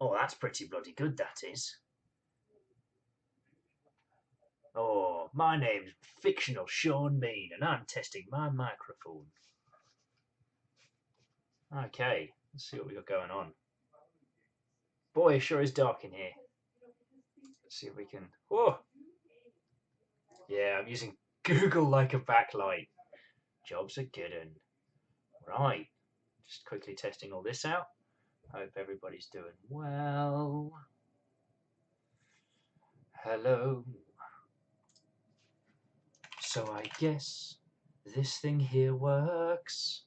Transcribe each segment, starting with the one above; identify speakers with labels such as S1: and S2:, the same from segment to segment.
S1: Oh, that's pretty bloody good, that is. Oh, my name's Fictional Sean Mean, and I'm testing my microphone. Okay, let's see what we got going on. Boy, it sure is dark in here. Let's see if we can. Whoa! Yeah, I'm using Google like a backlight. Job's a good un. Right, just quickly testing all this out. Hope everybody's doing well. Hello. So I guess this thing here works.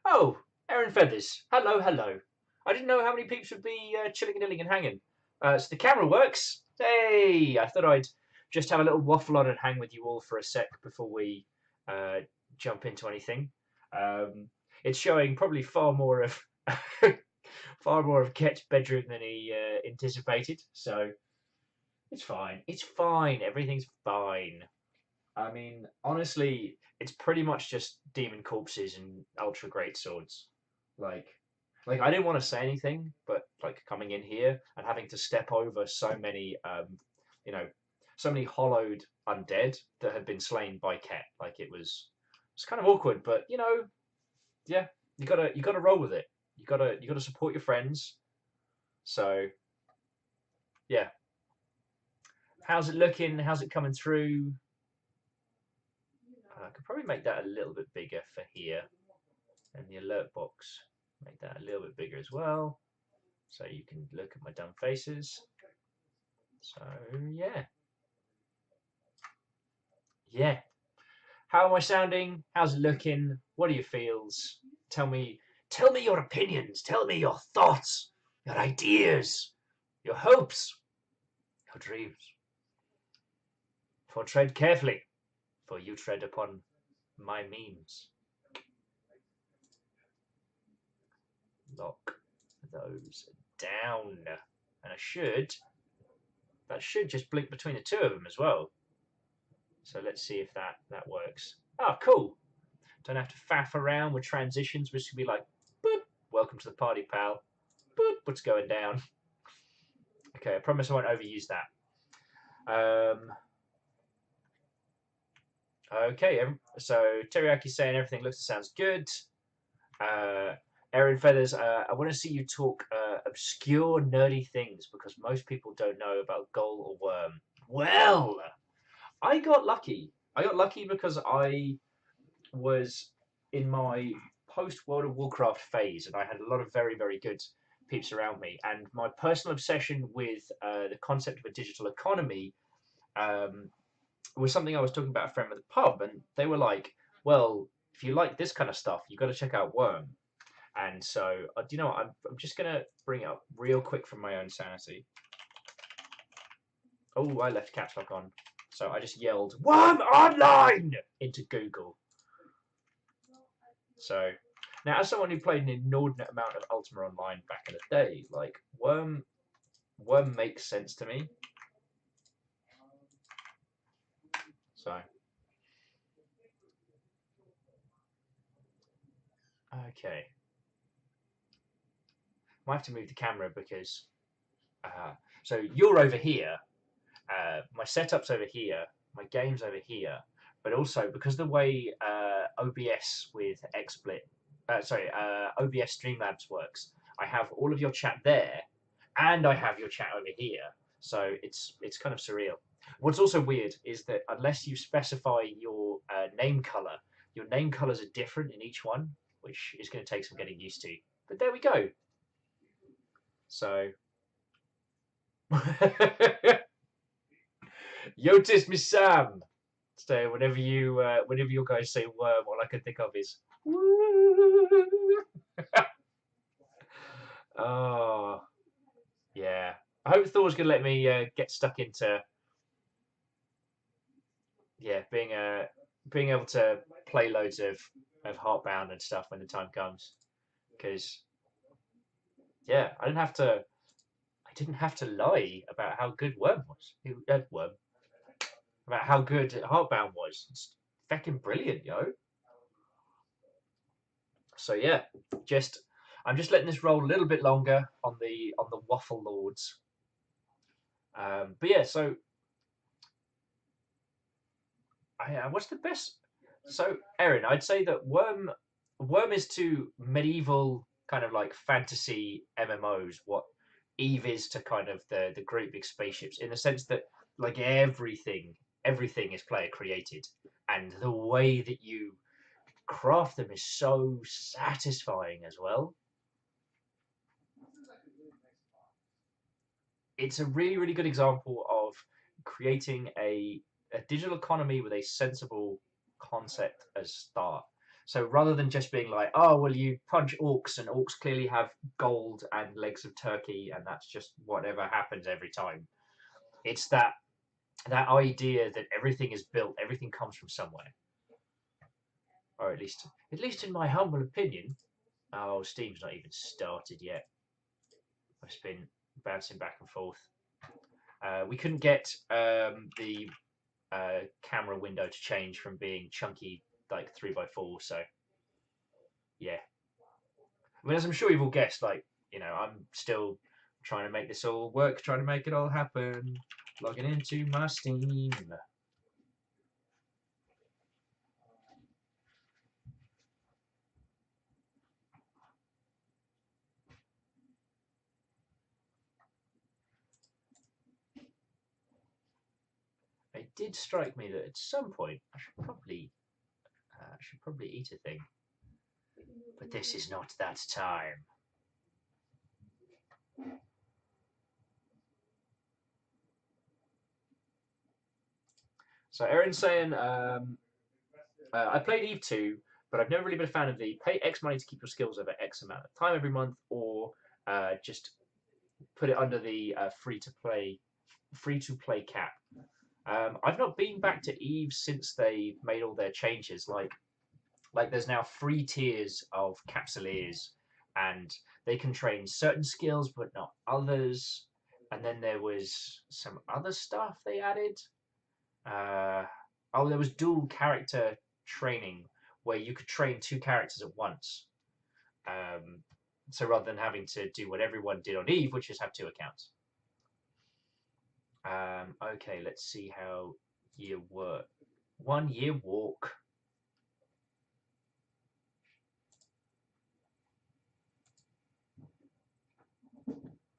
S1: Oh, Aaron Feathers. Hello, hello. I didn't know how many peeps would be chilling and dilling and hanging. So the camera works. Hey, I thought I'd just have a little waffle on and hang with you all for a sec before we jump into anything. It's showing probably far more of far more of Ket's bedroom than he anticipated. So it's fine. It's fine. Everything's fine. I mean, honestly, it's pretty much just demon corpses and ultra great swords. Like, like I didn't want to say anything, but like coming in here and having to step over so many, you know, so many hollowed undead that had been slain by Ket. Like it's kind of awkward, but yeah, you gotta roll with it. You gotta support your friends. So yeah, how's it looking? How's it coming through? I could probably make that a little bit bigger for here, and the alert box, make that a little bit bigger as well, so you can look at my dumb faces. So yeah, yeah. How am I sounding? How's it looking? What are your feels? Tell me your opinions. Tell me your thoughts, your ideas, your hopes, your dreams. For tread carefully, for you tread upon my memes. Lock those down. And that should just blink between the two of them as well. So let's see if that works. Oh, cool. Don't have to faff around with transitions, which would be like, boop, welcome to the party, pal. Boop, what's going down? Okay, I promise I won't overuse that. Okay, so Teriyaki's saying everything looks and sounds good. Aaron Feathers, I want to see you talk obscure, nerdy things because most people don't know about Ghoul or Worm. Well, I got lucky. I got lucky because I was in my post World of Warcraft phase, and I had a lot of very, very good peeps around me. And my personal obsession with the concept of a digital economy was something I was talking about a friend at the pub, and they were like, "Well, if you like this kind of stuff, you've got to check out Worm." And so, do you know what? I'm just gonna bring it up real quick from my own sanity. Oh, I left caps lock on, so I just yelled "Worm Online" into Google. So now, as someone who played an inordinate amount of Ultima Online back in the day, like Worm makes sense to me. So okay, might have to move the camera because so you're over here, my setup's over here, my game's over here, but also because the way OBS with XSplit, OBS Streamlabs works, I have all of your chat there, and I have your chat over here, so it's kind of surreal. What's also weird is that unless you specify your name color, your name colors are different in each one, which is going to take some getting used to. But there we go. So, Yotis me Sam. So whenever you guys say worm, all I can think of is oh yeah. I hope Thor's gonna let me get stuck into being able to play loads of Heartbound and stuff when the time comes. Because yeah, I I didn't have to lie about how good Worm was. Worm. About how good Heartbound was. It's fucking brilliant, yo. So yeah, I'm just letting this roll a little bit longer on the Waffle Lords. But yeah, so what's the best? So Erin, I'd say that Worm is to medieval kind of like fantasy MMOs what Eve is to kind of the great big spaceships, in the sense that like everything is player created, and the way that you craft them is so satisfying as well. It's a really, really good example of creating a digital economy with a sensible concept as start. So rather than just being like, oh, well, you punch orcs and orcs clearly have gold and legs of turkey, and that's just whatever happens every time. It's that idea that everything is built, everything comes from somewhere, or at least in my humble opinion. Oh, Steam's not even started yet. I've just been bouncing back and forth. We couldn't get the camera window to change from being chunky like 3x4. So yeah, I mean, as I'm sure you've all guessed, like I'm still trying to make this all work, trying to make it all happen. Logging into my Steam. It did strike me that at some point I should probably eat a thing, but this is not that time. So Erin's saying, I played Eve 2, but I've never really been a fan of the pay X money to keep your skills over X amount of time every month, or just put it under the free to play cap. I've not been back to Eve since they made all their changes. Like there's now 3 tiers of capsuleers, and they can train certain skills but not others. And then there was some other stuff they added. Uh, oh, there was dual character training where you could train 2 characters at once. Um, so rather than having to do what everyone did on Eve, which is have 2 accounts. Okay, let's see how year work. 1 year walk.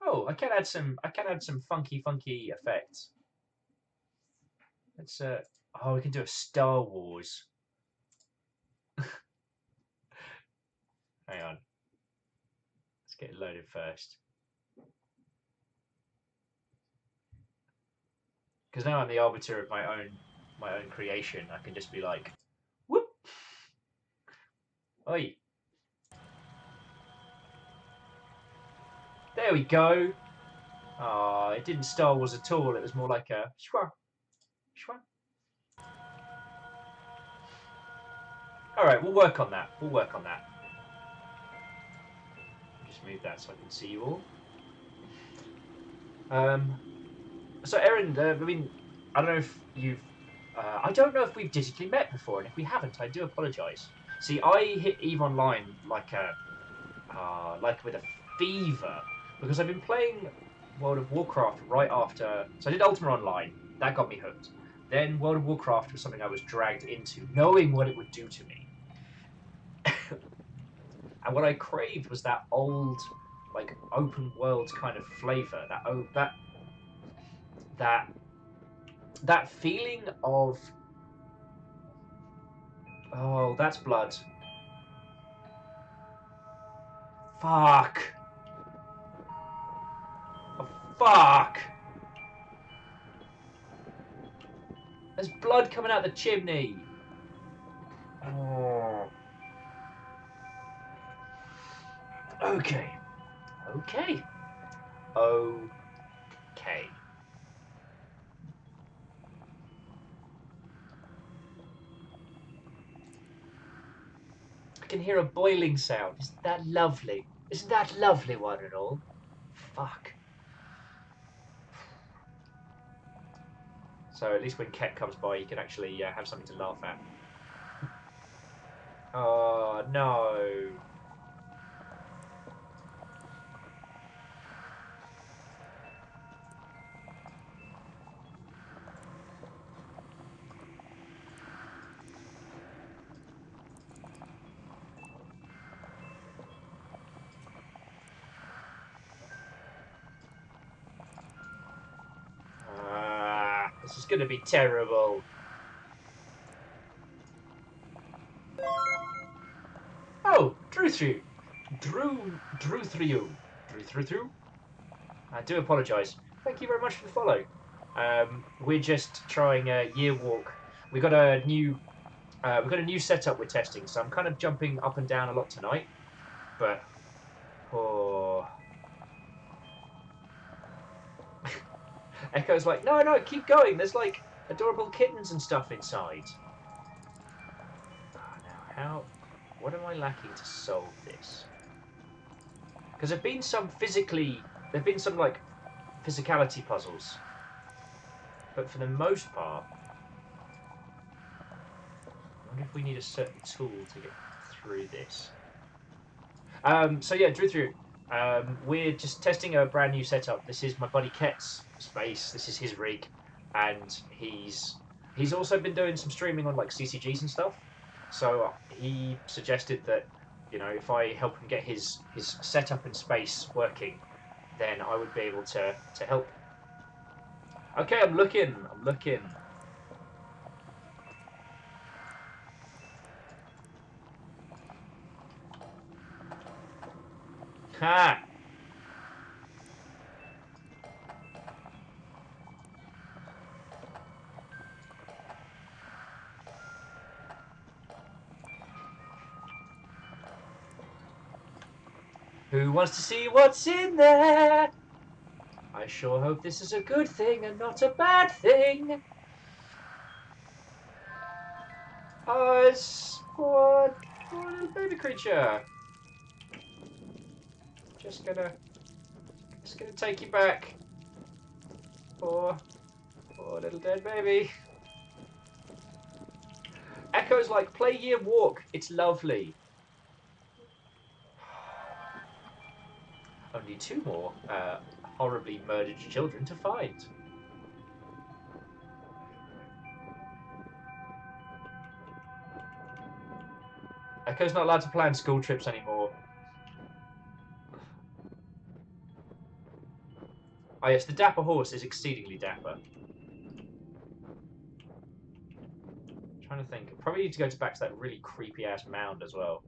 S1: Oh, I can add some. I can add some funky effects. Let's. Oh, we can do a Star Wars. Hang on. Let's get it loaded first. Because now I'm the arbiter of my own creation. I can just be like, whoop, oi. There we go. Ah, it didn't Star Wars at all. It was more like a shwa, shwa. All right, we'll work on that. We'll work on that. Just move that so I can see you all. So Erin, I mean, I don't know if you've, I don't know if we've digitally met before, and if we haven't, I do apologise. See, I hit Eve Online like with a fever, because I've been playing World of Warcraft right after. So I did Ultima Online, that got me hooked. Then World of Warcraft was something I was dragged into, knowing what it would do to me. And what I craved was that old, like open world kind of flavour. That feeling of, oh, that's blood. Fuck. Oh, fuck. There's blood coming out the chimney. Oh. Okay. Okay. Okay. I can hear a boiling sound. Isn't that lovely? Isn't that lovely, one and all? Fuck. So at least when Ket comes by, he can actually have something to laugh at. Oh, no. This is going to be terrible. Oh, Drew through. Drew through. I do apologise. Thank you very much for the follow. We're just trying a year walk. We've got a new setup we're testing, so I'm kind of jumping up and down a lot tonight. But Echo's like, no, keep going. There's like adorable kittens and stuff inside. Now, what am I lacking to solve this? Because there've been some like physicality puzzles, but for the most part, I wonder if we need a certain tool to get through this. So yeah, Drew. We're just testing a brand new setup. This is my buddy Ket's space. This is his rig, and he's also been doing some streaming on like CCGs and stuff. So he suggested that, you know, if I help him get his setup and space working, then I would be able to help. Okay, I'm looking. Ha! Who wants to see what's in there? I sure hope this is a good thing and not a bad thing. Oh, it's poor little baby creature. Just gonna take you back. Poor little dead baby. Echo's like, play year walk. It's lovely. Only 2 more horribly murdered children to find. Echo's not allowed to plan school trips anymore. Oh yes, the dapper horse is exceedingly dapper. I'm trying to think. Probably need to go back to that really creepy ass mound as well.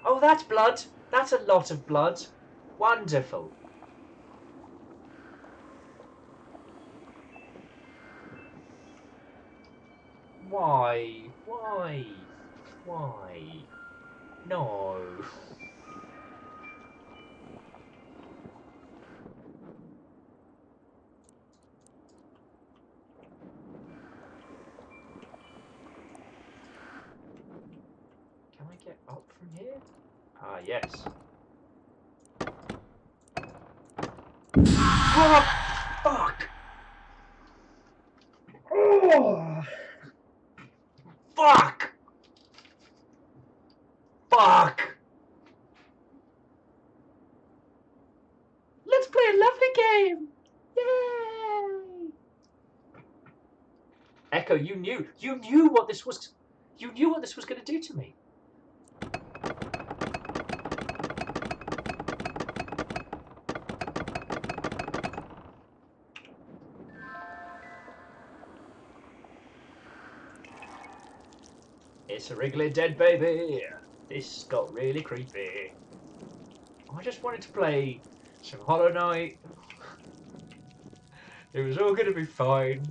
S1: Oh, that's blood. That's a lot of blood. Wonderful. Why? No. Can I get up from here? Ah, yes. Oh, fuck! Oh! Fuck! Fuck! Let's play a lovely game! Yay! Echo, you knew what this was. You knew what this was going to do to me. It's a regular dead baby. This got really creepy. I just wanted to play some Hollow Knight. It was all going to be fine.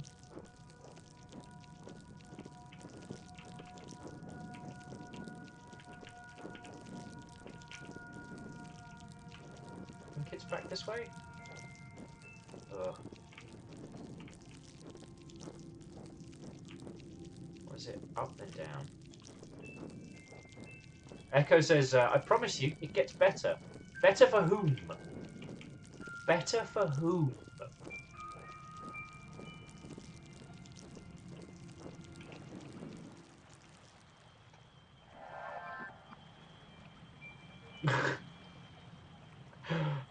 S1: I think it's back this way. Ugh. What is it? Up and down. Echo says, I promise you, it gets better. Better for whom? Better for whom?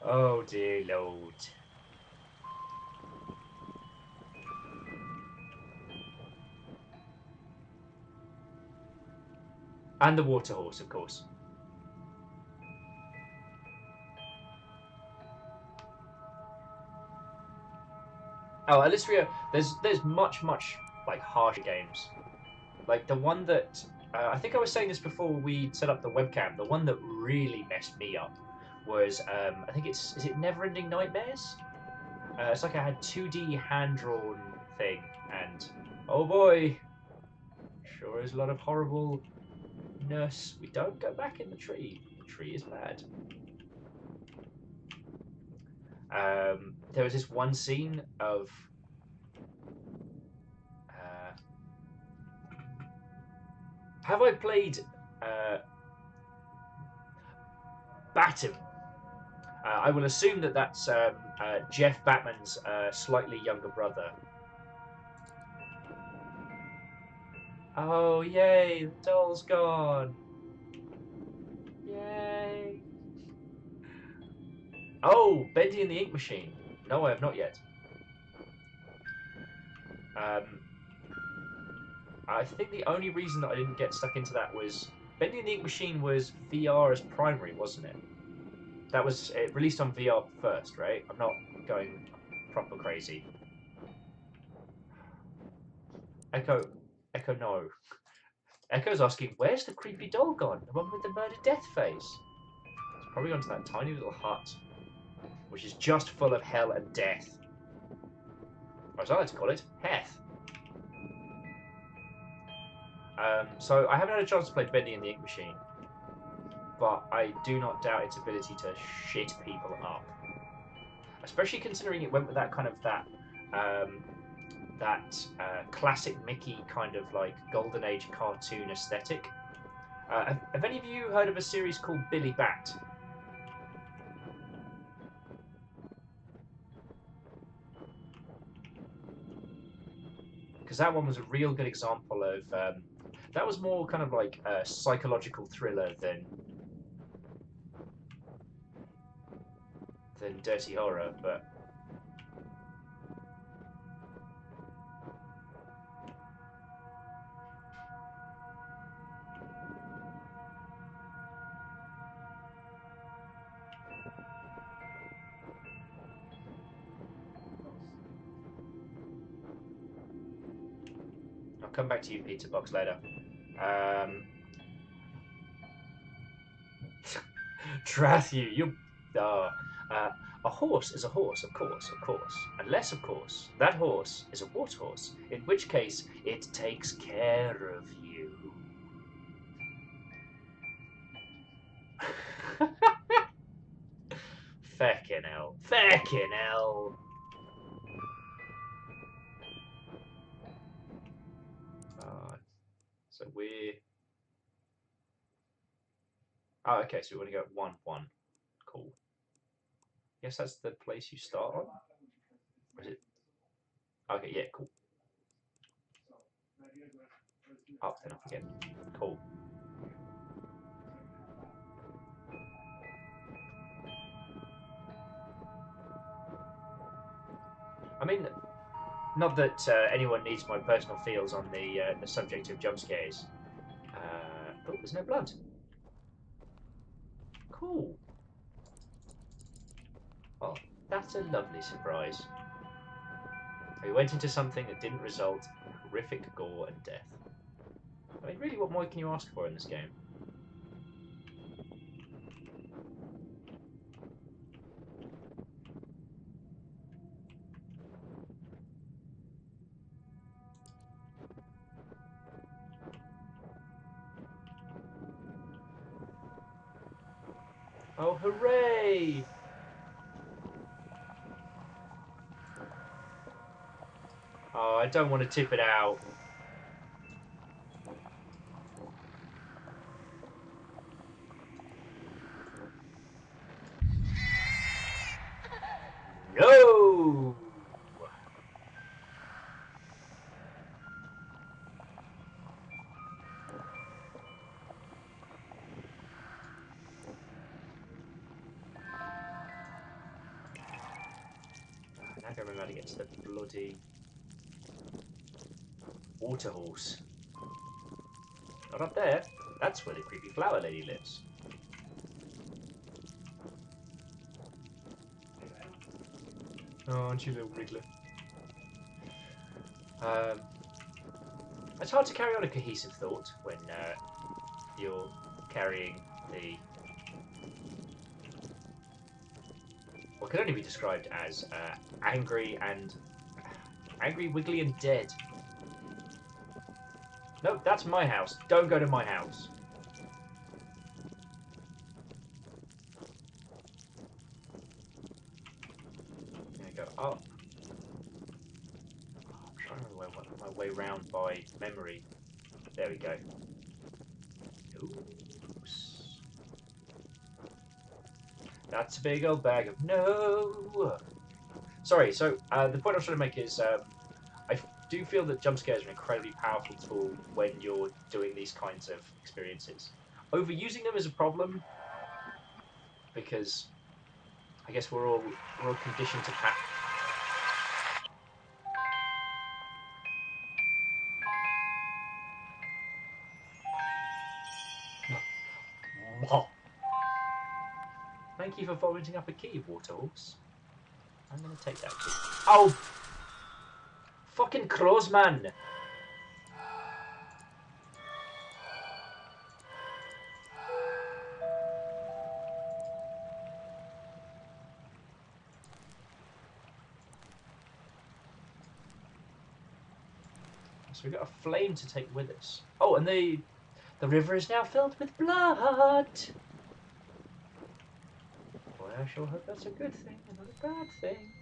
S1: Oh dear Lord. And the water horse, of course. Oh, Elysia, there's much like harsher games. Like the one that I think I was saying this before we set up the webcam. The one that really messed me up was I think is it Neverending Nightmares? It's like I had 2D hand drawn thing, and oh boy, sure is a lot of horribleness. We don't go back in the tree. The tree is bad. There was this one scene of have I played Batum? I will assume that that's Jeff Batman's slightly younger brother. Oh, yay! The doll's gone. Yay! Oh, Bendy and the Ink Machine. No, I have not yet. I think the only reason that I didn't get stuck into that was Bendy and the Ink Machine was VR as primary, wasn't it? That was it released on VR first, right? I'm not going proper crazy. Echo, no. Echo's asking, where's the creepy doll gone? The one with the murder death face. It's probably gone to that tiny little hut, which is just full of hell and death. Or as I like to call it, Heth. So I haven't had a chance to play Bendy and the Ink Machine, but I do not doubt its ability to shit people up. Especially considering it went with that kind of classic Mickey kind of like golden age cartoon aesthetic. Have any of you heard of a series called Billy Bat? Because that one was a real good example of that was more kind of like a psychological thriller than dirty horror, but I'll come back to you, Pizza Box, later. Drathew, you. A horse is a horse, of course. Unless, of course, that horse is a water horse, in which case it takes care of you. Feckin' hell. Feckin' hell. So we're... Oh, okay, so we want to go 1-1. Cool. Yes, that's the place you start on? Or is it? Okay, yeah, cool. Up and up again. Cool. I mean, not that anyone needs my personal feels on the subject of jump scares. Oh, there's no blood. Cool. Oh, that's a lovely surprise. We went into something that didn't result in horrific gore and death. I mean, really, what more can you ask for in this game? Oh, hooray! Oh, I don't want to tip it out. No! Now I can remember how to get to the bloody water horse. Not up there. That's where the creepy flower lady lives. Oh, aren't you, little wriggler? It's hard to carry on a cohesive thought when you're carrying the what can only be described as angry, wiggly, and dead. No, that's my house. Don't go to my house. There you go. Oh. I'm trying to remember my way round by memory. There we go. Oops. That's a big old bag of no. Sorry, so the point I was trying to make is I do feel that jump scares are an incredibly powerful tool when you're doing these kinds of experiences. Overusing them is a problem because I guess we're all conditioned to Thank you for vomiting up a key, water horse. I'm gonna take that key. Oh! Fucking crows, man! So we've got a flame to take with us. Oh, and the river is now filled with blood! Boy, I sure hope that's a good thing and not a bad thing.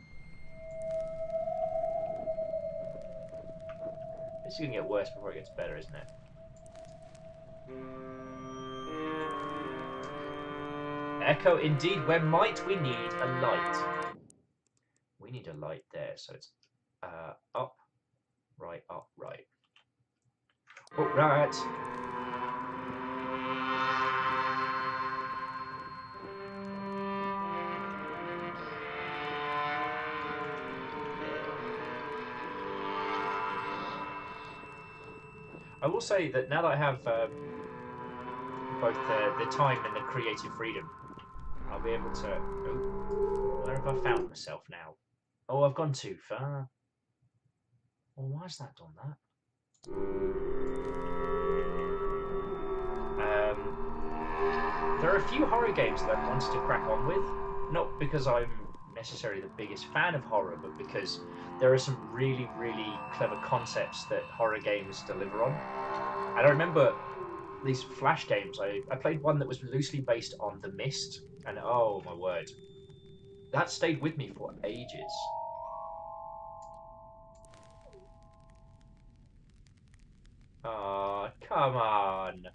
S1: This is going to get worse before it gets better, isn't it? Echo, indeed, where might we need a light? We need a light there, so it's up, right, up, right. Oh, right. I will say that now that I have both the time and the creative freedom, I'll be able to... Oh, where have I found myself now? Oh, I've gone too far. Well, why has that done that? There are a few horror games that I wanted to crack on with. Not because I'm necessarily the biggest fan of horror, but because there are some really, really clever concepts that horror games deliver on. And I remember these Flash games. I played one that was loosely based on The Mist, and oh my word, that stayed with me for ages. Oh, come on.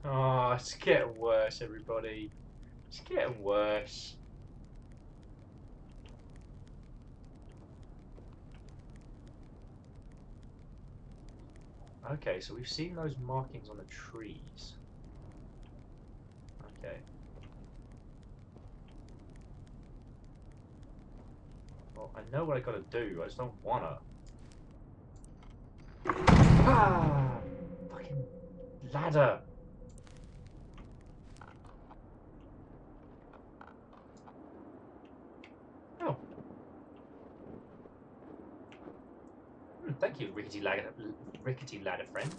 S1: Oh, it's getting worse, everybody. It's getting worse. Okay, so we've seen those markings on the trees. Okay. Well, I know what I gotta do, I just don't wanna. Ah! Fucking ladder! Oh. Thank you, rickety ladder friend.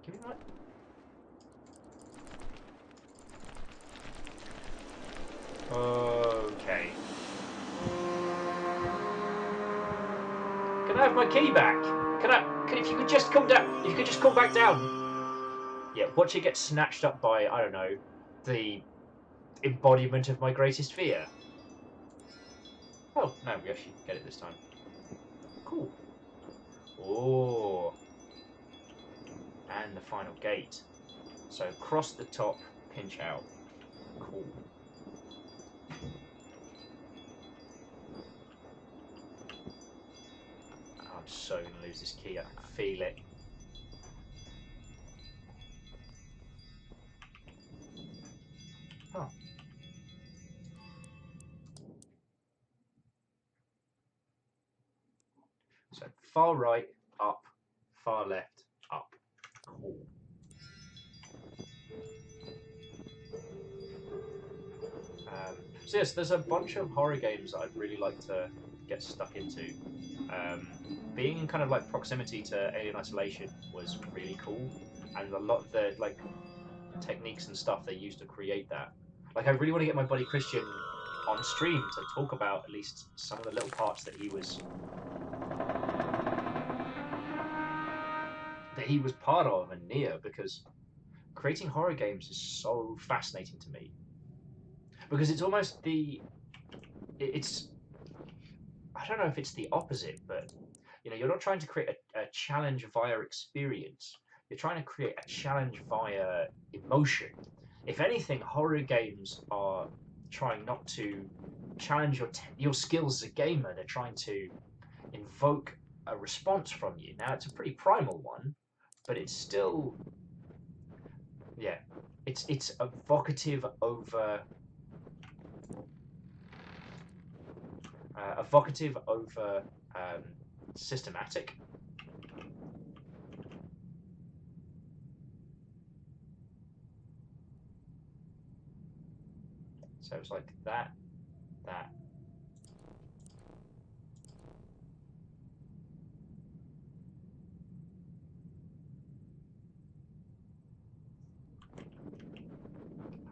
S1: Give me that. have my key back? If you could just come down, if you could just come back down. Yeah, watch it get snatched up by, I don't know, the embodiment of my greatest fear. Oh, no, we actually get it this time. Cool. Oh. And the final gate. So cross the top, pinch out. Cool. I'm so going to lose this key, I can feel it. Oh. So far right, up, far left, up. Cool. So yes, there's a bunch of horror games that I'd really like to get stuck into. Being in kind of like proximity to Alien Isolation was really cool, and a lot of the like techniques and stuff they used to create that. Like, I really want to get my buddy Christian on stream to talk about at least some of the little parts that he was part of and near, because creating horror games is so fascinating to me. Because it's almost it's I don't know if it's the opposite, but you know, you're not trying to create a challenge via experience. You're trying to create a challenge via emotion. If anything, horror games are trying not to challenge your skills as a gamer. They're trying to invoke a response from you. Now, it's a pretty primal one, but it's still, yeah, it's evocative over systematic. So it's like that.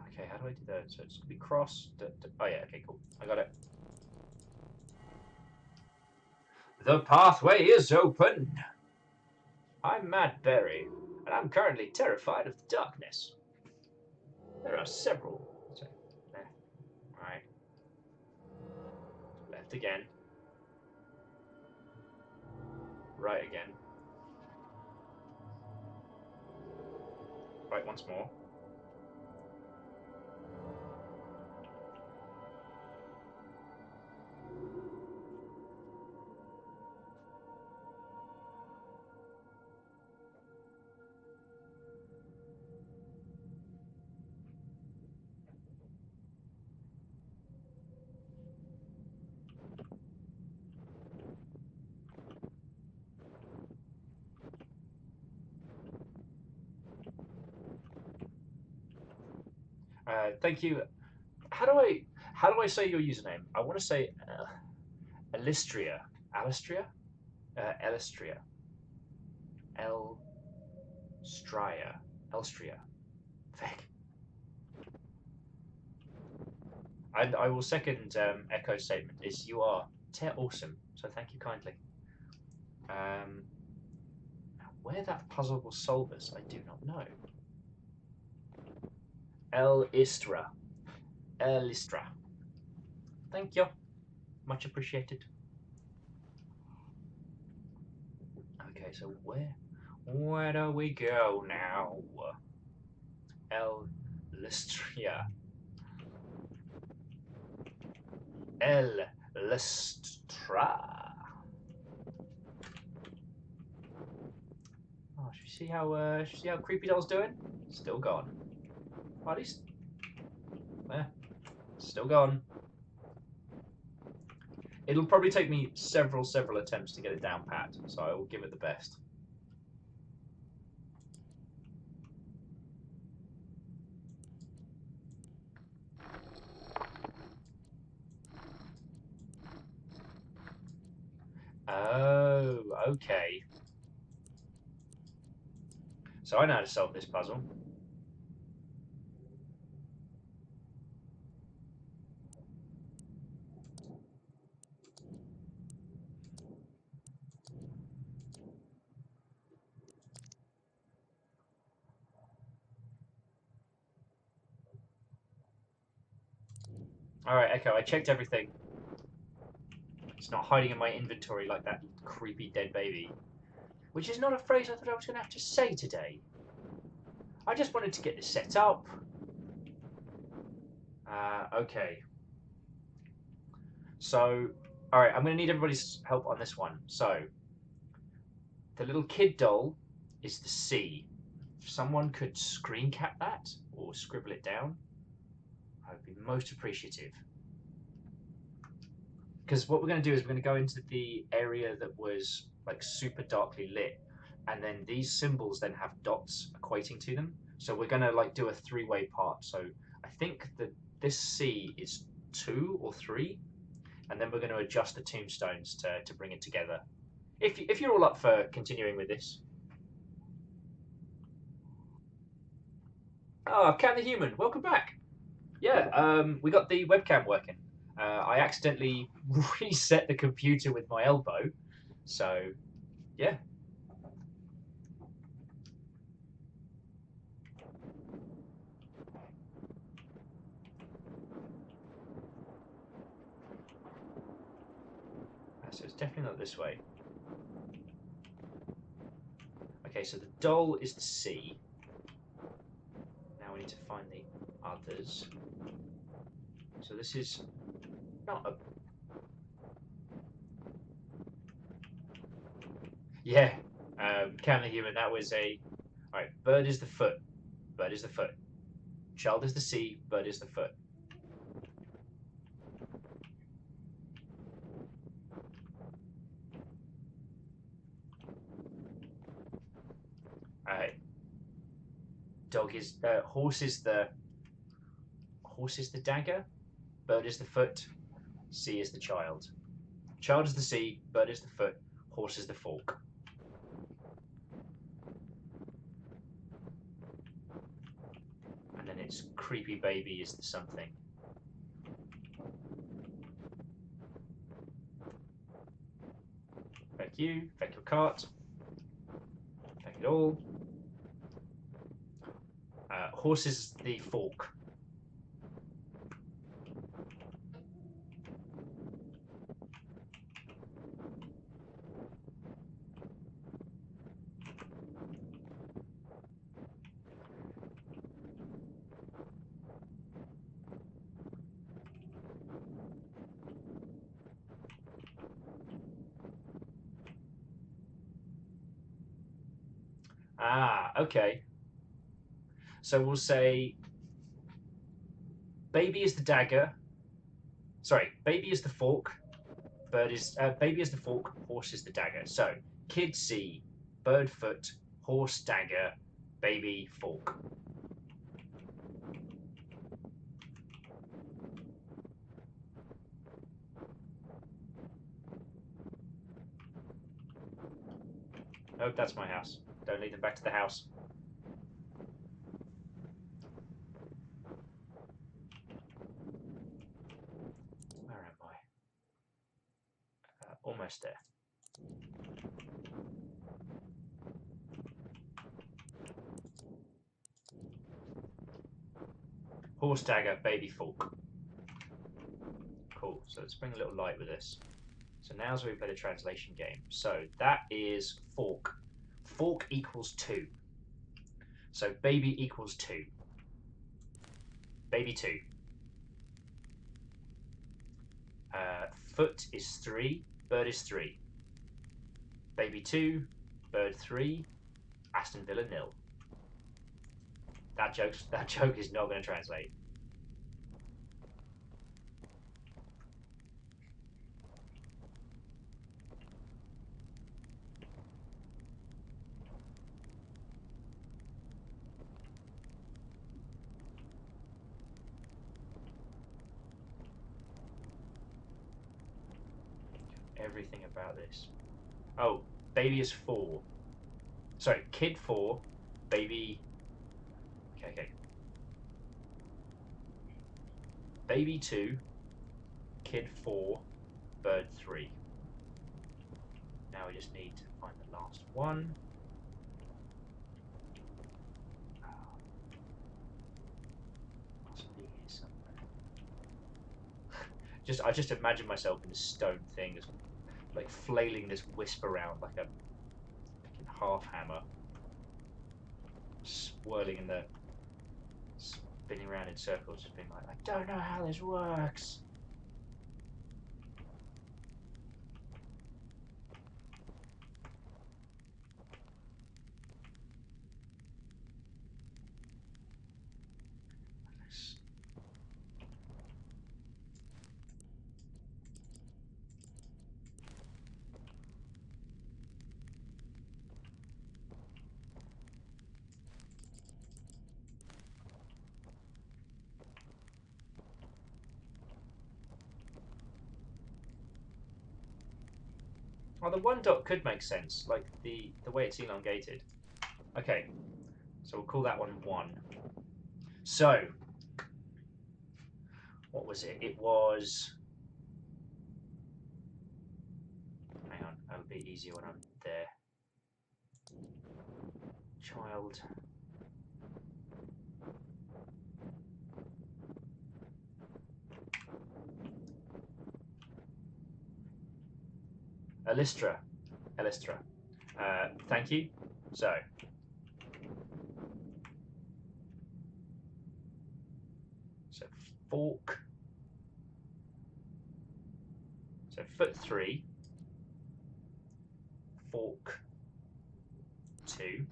S1: Okay, how do I do that? So it's gonna be cross. Oh yeah, okay, cool. I got it. The pathway is open. I'm Matt Berry, and I'm currently terrified of the darkness. There are several. Sorry, left, right, left again, right again, right once more. Thank you. How do I say your username? I want to say Elistria. Alistria? Elistria. Elstria. Elstria. Feck. I will second Echo's statement. You are awesome. So thank you kindly. Where that puzzle will solve us, I do not know. Elistra. Elistra. Thank you. Much appreciated. Okay, so where do we go now? Elistria. Elistra. Oh, should we see how Creepy Doll's doing? Still gone. Well, at least, still gone. It'll probably take me several attempts to get it down pat, so I will give it the best. Oh, okay. So I know how to solve this puzzle. Alright, Echo, I checked everything. It's not hiding in my inventory like that creepy dead baby. Which is not a phrase I thought I was going to have to say today. I just wanted to get this set up. Okay. So, alright, I'm going to need everybody's help on this one. So, the little kid doll is the C. If someone could screen cap that or scribble it down, I would be most appreciative. Because what we're going to do is we're going to go into the area that was like super darkly lit, and then these symbols then have dots equating to them. So we're going to like do a three-way part. So I think that this C is 2 or 3, and then we're going to adjust the tombstones to bring it together. If you're all up for continuing with this. Oh, Cat the Human, welcome back. Yeah, we got the webcam working. I accidentally reset the computer with my elbow, so yeah. So it's definitely not this way. Okay, so the doll is the C. Now we need to find the others. So this is not a... Yeah, Count the Human, that was a... Alright, bird is the foot. Bird is the foot. Child is the C, bird is the foot. Alright. Dog is... horse is the... Horse is the dagger. Bird is the foot. C is the child. Child is the C, bird is the foot, horse is the fork. And then it's creepy baby is the something. Thank you. Thank your cart. Thank it all. Horse is the fork. Ah, okay. So we'll say baby is the dagger. Sorry, baby is the fork. Bird is baby is the fork. Horse is the dagger. So kid C, bird foot, horse dagger, baby fork. Oh, that's my house. Don't lead them back to the house. Where am I? Almost there. Horse dagger, baby fork. Cool. So let's bring a little light with this. So now's where we play the translation game. So that is fork. Fork equals 2. So baby equals 2. Baby 2. Foot is 3. Bird is 3. Baby 2. Bird 3. Aston Villa 0. That joke is not going to translate. Everything about this. Oh, baby is 4. Sorry, kid 4, baby... Okay. Baby 2, kid 4, bird 3. Now we just need to find the last one. Must be here somewhere. I just imagine myself in this stone thing, just like flailing this wisp around like a half hammer, swirling in the, spinning around in circles, just being like, I don't know how this works. Well, the one dot could make sense, like the way it's elongated. Okay, so we'll call that one 1. So, what was it? It was... Hang on, that'll be easier when I'm there. Child. Elistra. Thank you. So fork. So foot 3. Fork 2.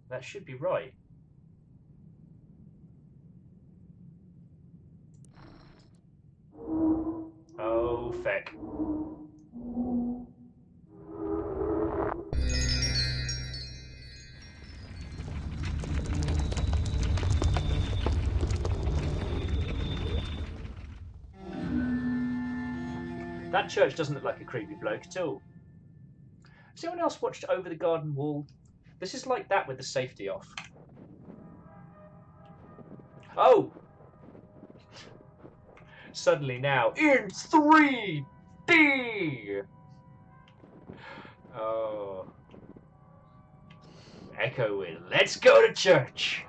S1: That should be right. Oh, feck. That church doesn't look like a creepy bloke at all. Has anyone else watched Over the Garden Wall? This is like that with the safety off. Oh! Suddenly now, in 3D! Oh. Echo with, let's go to church!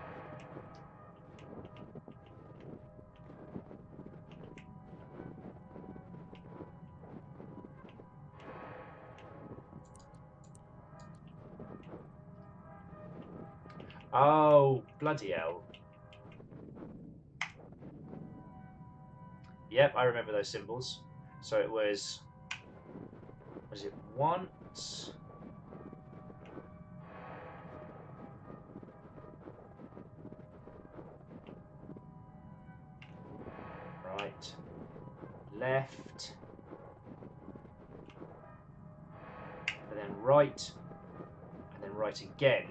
S1: Oh, bloody hell. Yep, I remember those symbols. So it was it once? Right. Left. And then right. And then right again.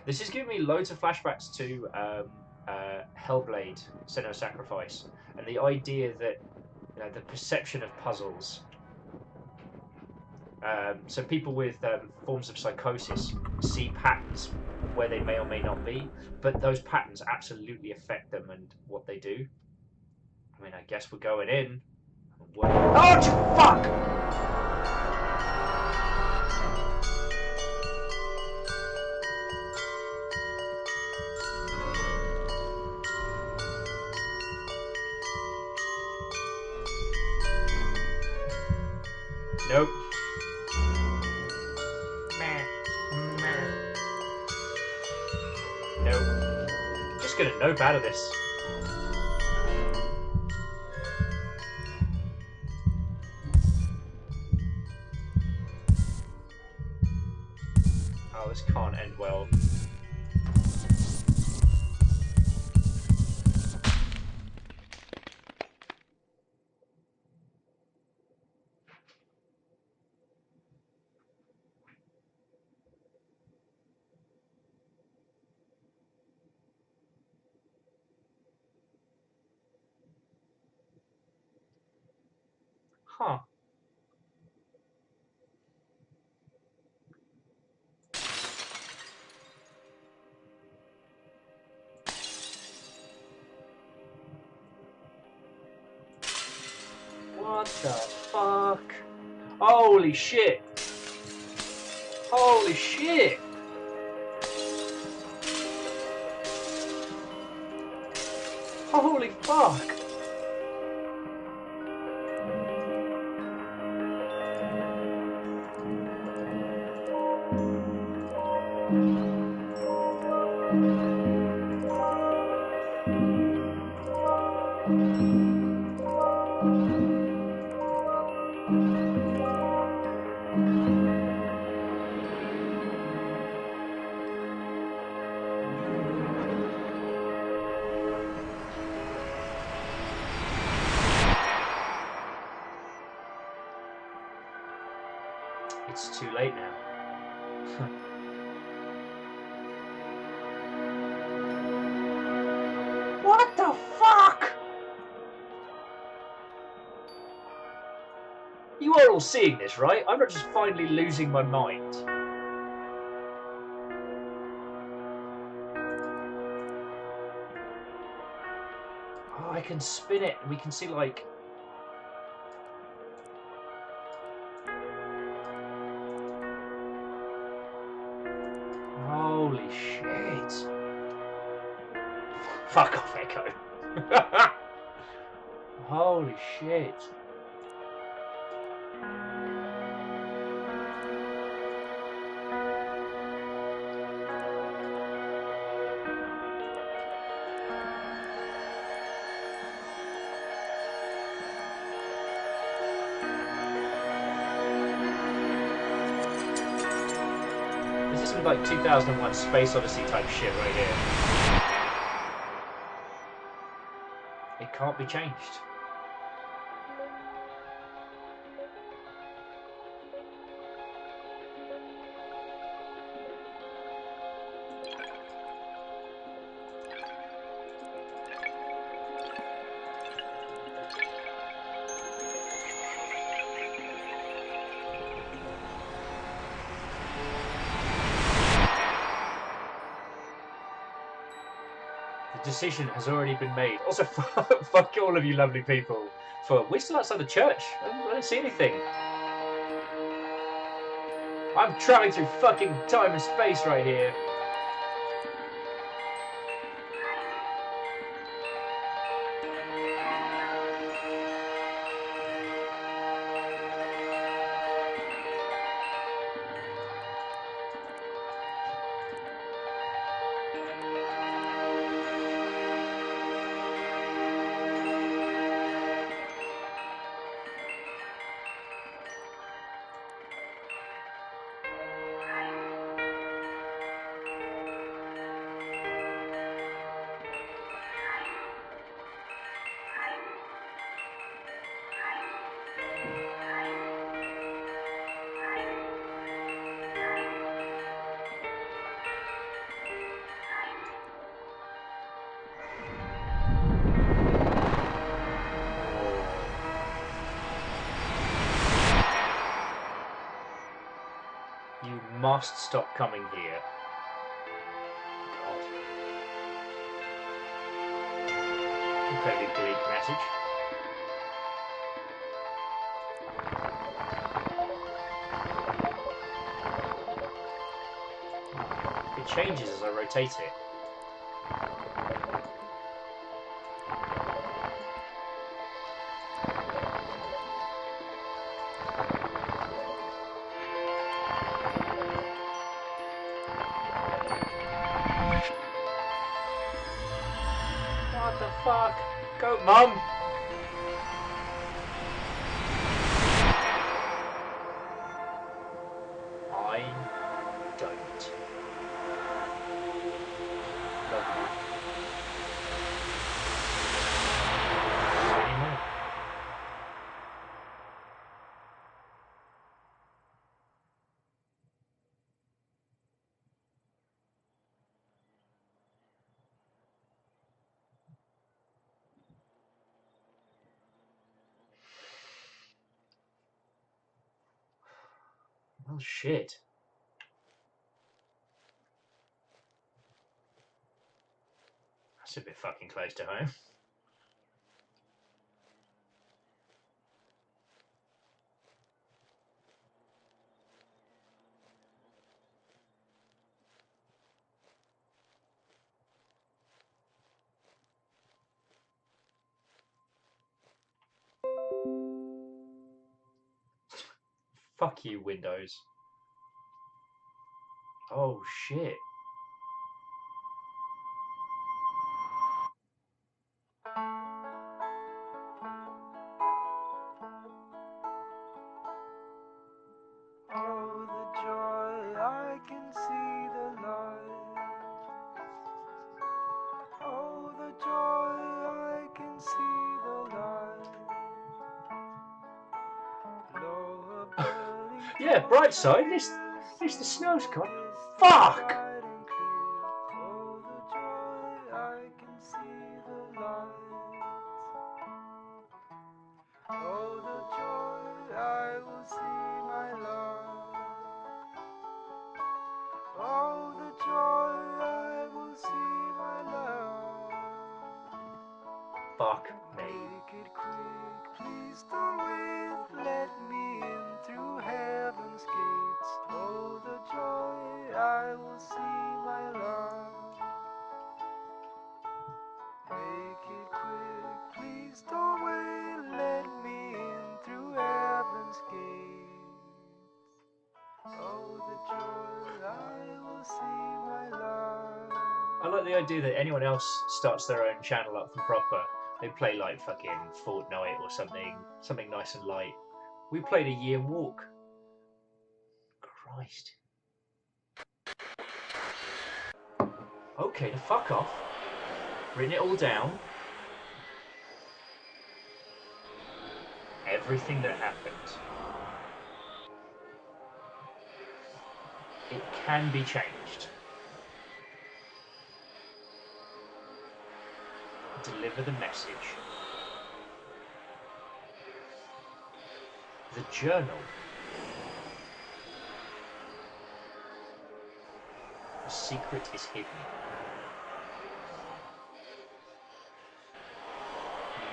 S1: This is giving me loads of flashbacks to Hellblade: Senua's Sacrifice, and the idea that the perception of puzzles. So people with forms of psychosis see patterns where they may or may not be, but those patterns absolutely affect them and what they do. I mean, I guess we're going in. Oh, fuck! Nope. Nope. I'm just gonna nope out of this. Oh, this can't end well. Huh. What the fuck? Holy shit! Holy shit! Holy fuck! It's too late now. What the fuck? You are all seeing this, right? I'm not just finally losing my mind. Oh, I can spin it and we can see like... Holy shit. Fuck off, Echo. Holy shit. This is like 2001 Space Odyssey type shit right here. It can't be changed. The decision has already been made. Also, fuck all of you lovely people. We're still outside the church. I don't see anything. I'm traveling through fucking time and space right here. You must stop coming here. God. Incredibly bleak message. It changes as I rotate it. What the fuck? Go, Mum! I don't love you anymore. Well, shit. That's a bit fucking close to home. Fuck you, Windows. Oh shit.
S2: Oh, the joy, I can see the light. Oh, the joy, I can see the light. Lower burning
S1: Yeah, bright side. This the snow's gone. Fuck!
S2: oh, the joy, I can see the light. Oh, the joy, I will see my love. Oh, the joy, I will see my love.
S1: Fuck me.
S2: Make it quick, please don't wait. Let me in through heaven's gates. Oh, the joy, I will see my love. Make it quick, please don't wait. Let me in through heaven's gates. Oh, the joy, I will see my love.
S1: I like the idea that anyone else starts their own channel up from proper. They play like fucking Fortnite or something nice and light. We played a year walk. Christ. Okay, to fuck off. Written it all down. Everything that happened. It can be changed. Deliver the message. The journal. The secret is hidden.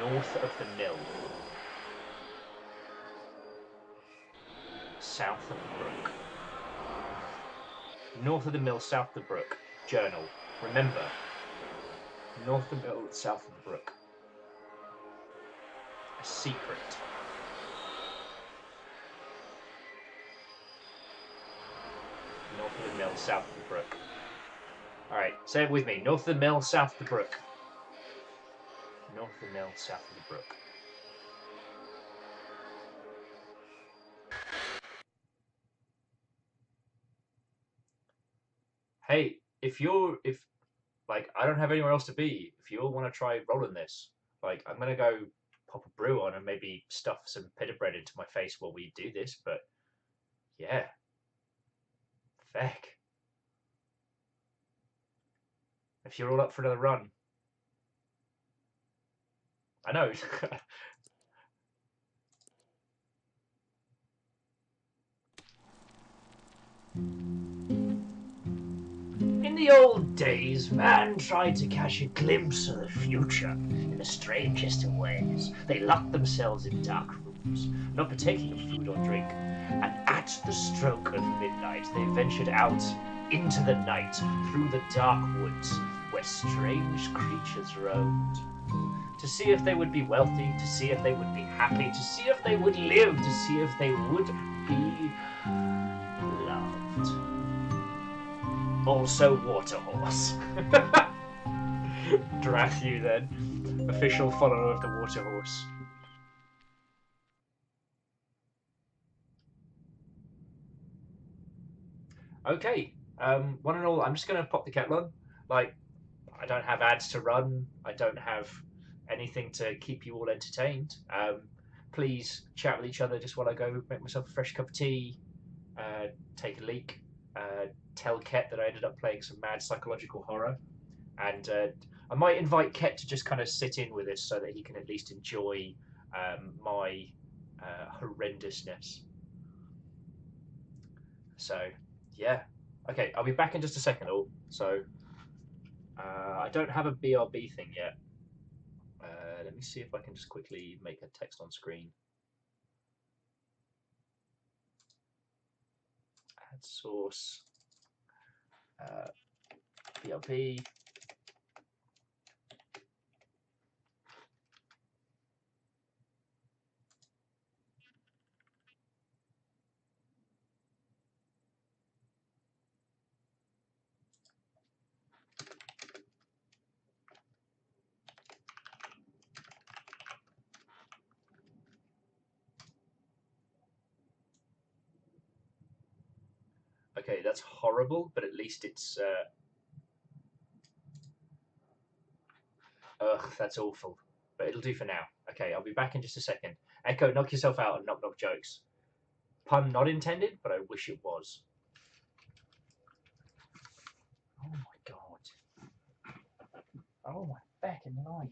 S1: North of the mill. South of the brook. North of the mill, south of the brook. Journal. Remember. North of the mill, south of the brook. A secret. North of the mill, south of the brook. Alright, say it with me. North of the mill, south of the brook. North of the mill, south of the brook. Hey, if like, I don't have anywhere else to be, if you all want to try rolling this, like, I'm gonna go pop a brew on and maybe stuff some pita bread into my face while we do this, but yeah. Feck. If you're all up for another run. I know. In the old days, man tried to catch a glimpse of the future in the strangest of ways. They locked themselves in dark rooms, not partaking of food or drink, and at the stroke of midnight they ventured out into the night through the dark woods where strange creatures roamed. To see if they would be wealthy, to see if they would be happy, to see if they would live, to see if they would be loved. Also Waterhorse. Drathu then, official follower of the Waterhorse. Okay, one and all, I'm just going to pop the kettle on. Like, I don't have ads to run. I don't have anything to keep you all entertained. Please chat with each other just while I go make myself a fresh cup of tea, take a leak, tell Ket that I ended up playing some mad psychological horror, and I might invite Ket to just kind of sit in with us so that he can at least enjoy my horrendousness. So, yeah. Okay, I'll be back in just a second, all. So, I don't have a BRB thing yet. Let me see if I can just quickly make a text on screen. Add source. BRB. Okay, that's horrible, but at least it's. Ugh, that's awful. But it'll do for now. Okay, I'll be back in just a second. Echo, knock yourself out and knock knock jokes. Pun not intended, but I wish it was. Oh my god. Oh my fucking life.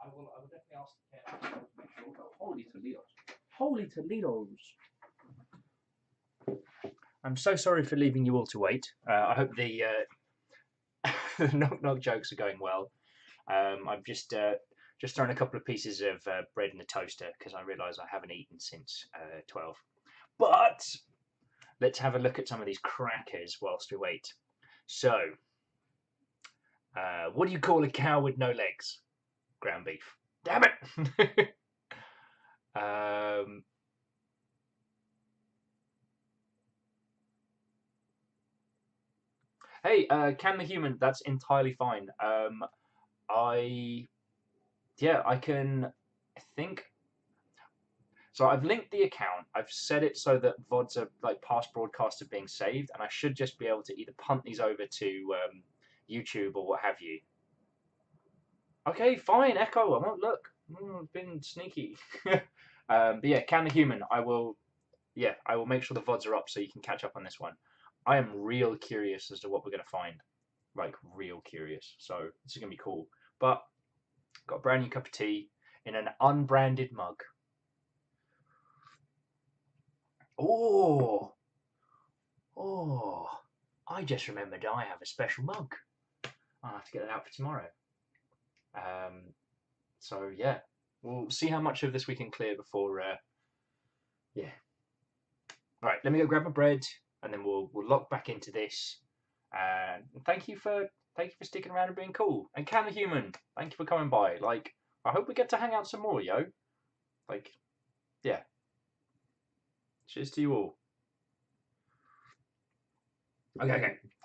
S1: I will definitely ask the care to make sure.
S3: Holy Toledos. Holy Toledos.
S1: I'm so sorry for leaving you all to wait. I hope the knock knock jokes are going well. I've just thrown a couple of pieces of bread in the toaster because I realise I haven't eaten since 12. But let's have a look at some of these crackers whilst we wait. So, what do you call a cow with no legs? Ground beef. Damn it! Hey, can the human? That's entirely fine. I can. I think so. I've linked the account. I've set it so that VODs are like past broadcasts are being saved, and I should just be able to either punt these over to YouTube or what have you. Okay, fine. Echo. I won't look. I've been sneaky. But yeah, can the human? I will. Yeah, I will make sure the VODs are up so you can catch up on this one. I am real curious as to what we're going to find. Like, real curious. So, this is going to be cool. But, got a brand new cup of tea in an unbranded mug. Oh! Oh! I just remembered I have a special mug. I'll have to get that out for tomorrow. So, yeah. We'll see how much of this we can clear before, yeah. Right, let me go grab my bread, and then we'll lock back into this. And thank you for sticking around and being cool. And Can the Human, thank you for coming by. Like, I hope we get to hang out some more, yo. Like, yeah. Cheers to you all. Okay. I'm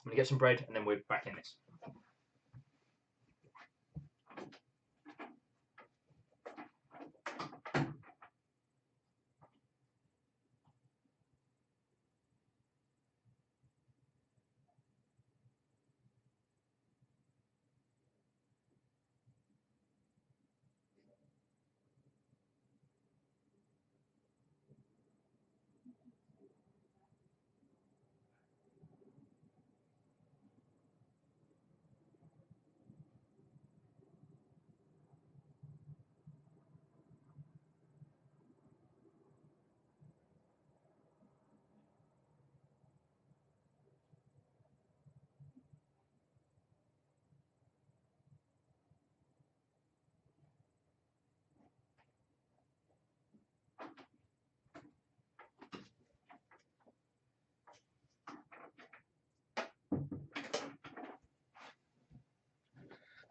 S1: gonna get some bread, and then we're back in this.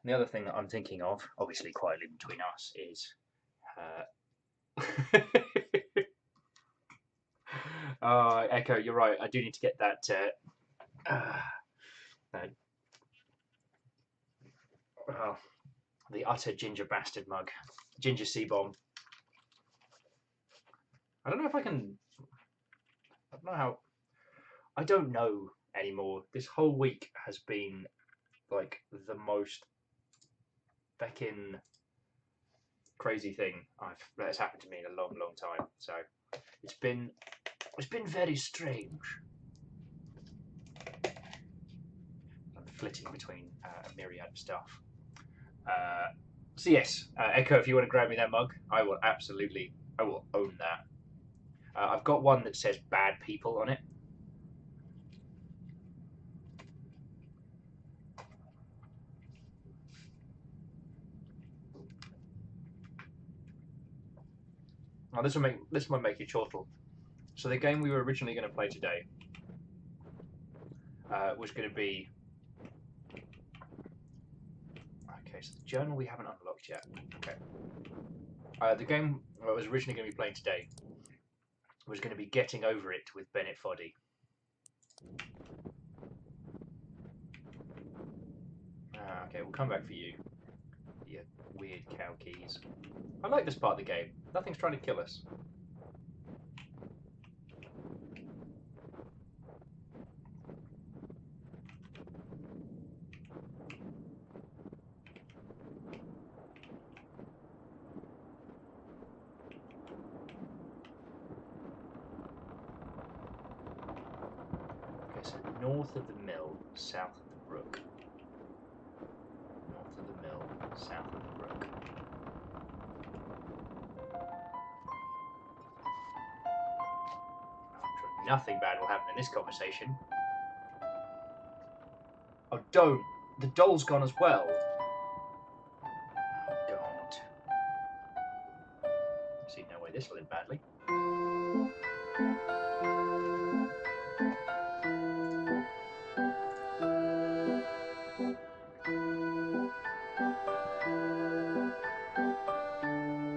S1: The other thing that I'm thinking of, obviously quietly between us, is Echo, you're right. I do need to get that the utter ginger bastard mug, ginger sea bomb. I don't know if I can. I don't know how. I don't know anymore. This whole week has been like the most feckin' crazy thing that has happened to me in a long, long time. So it's been very strange. I'm flitting between a myriad of stuff. So yes, Echo, if you want to grab me that mug, I will absolutely, I will own that. I've got one that says "bad people" on it. Oh, this will make you chortle. So the game we were originally going to play today was going to be. Okay, so the journal we haven't unlocked yet. Okay. The game I was originally going to be playing today was going to be Getting Over It with Bennett Foddy. Okay, we'll come back for you. You weird cow keys. I like this part of the game. Nothing's trying to kill us. North of the mill, south of the brook. North of the mill, south of the brook. Nothing bad will happen in this conversation. Oh, don't! The doll's gone as well. Oh, God. I see no way this will end badly.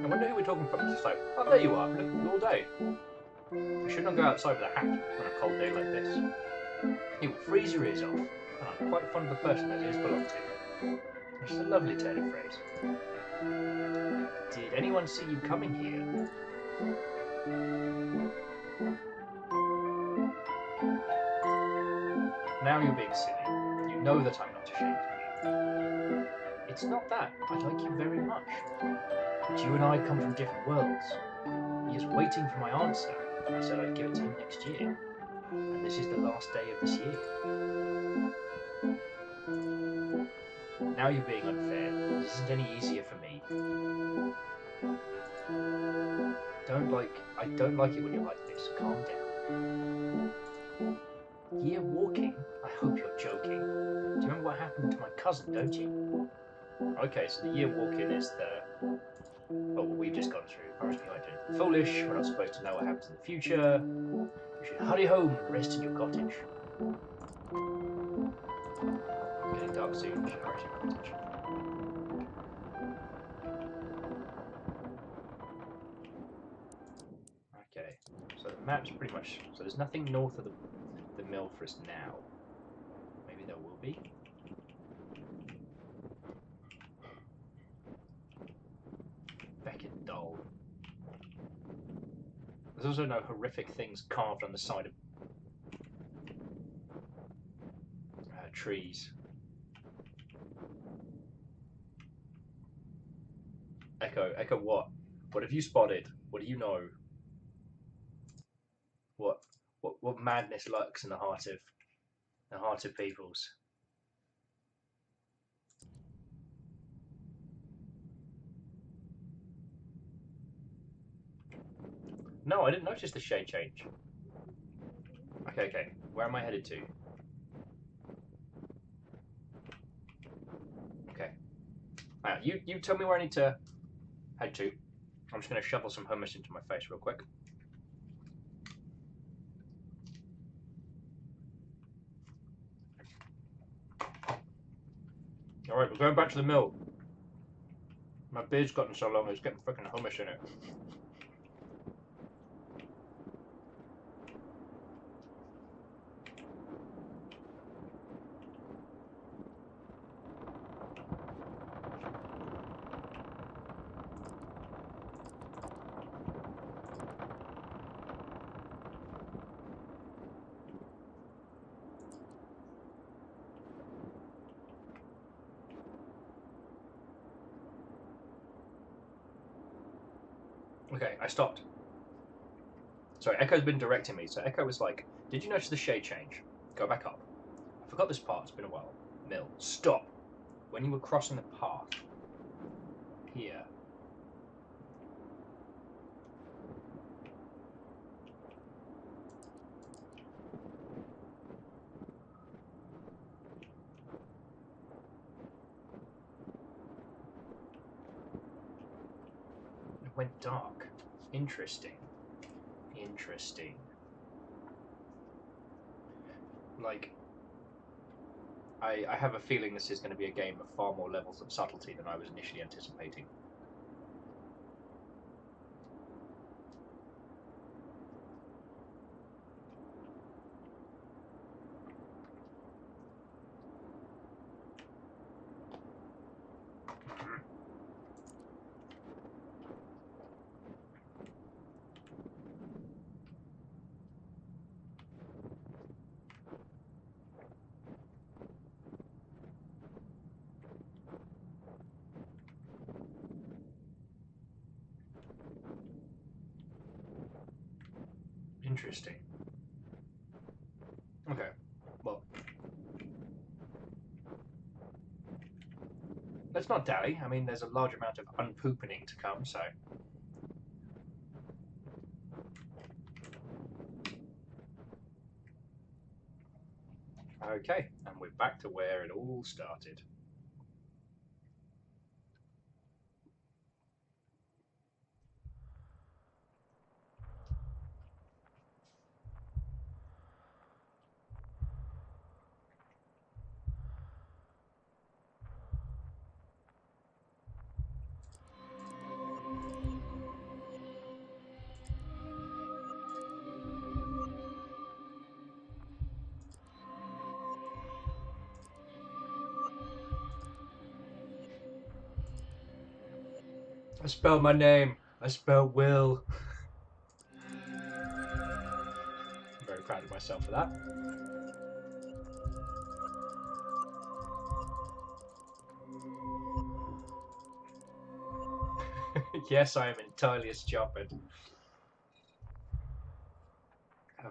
S1: I wonder who we're talking from. It's just like, oh, there you are. Look, all day. I should not go outside with a hat on a cold day like this. It will freeze your ears off, and I'm quite fond of the person those ears belong to. Which is a lovely turn of phrase. Did anyone see you coming here? Now you're being silly. You know that I'm not ashamed of you. It's not that. I like you very much. But you and I come from different worlds. He is waiting for my answer. I said I'd give it to him next year. And this is the last day of this year. Now you're being unfair. This isn't any easier for me. I don't like it when you're like this. Calm down. Year walking? I hope you're joking. Do you remember what happened to my cousin, don't you? Okay, so the year walking is the... Oh, what we've just gone through. Forest behind you. Foolish, we're not supposed to know what happens in the future. You should hurry home and rest in your cottage. Getting dark soon, you should rest in your cottage. Okay, so the map's pretty much... So there's nothing north of the mill for us now. Maybe there will be. Feckin' dull. There's also no horrific things carved on the side of trees. Echo, what? What have you spotted? What do you know? What madness lurks in the heart of peoples? No, I didn't notice the shade change. Okay. Where am I headed to? Okay. Alright, you tell me where I need to head to. I'm just going to shovel some hummus into my face real quick. Alright, we're going back to the mill. My beard's gotten so long, it's getting freaking hummus in it. Okay, I stopped. Sorry, Echo's been directing me, so Echo was like, did you notice the shade change? Go back up. I forgot this part, it's been a while. Mill, stop! When you were crossing the path. Here. It went dark. Interesting. Interesting. Like, I have a feeling this is going to be a game of far more levels of subtlety than I was initially anticipating. Interesting. Okay, well, not dally. I mean, there's a large amount of unpoopening to come, so. Okay, and we're back to where it all started. I spelled my name. I spelled Will. I'm very proud of myself for that. Yes, I am entirely a stupid. Oh.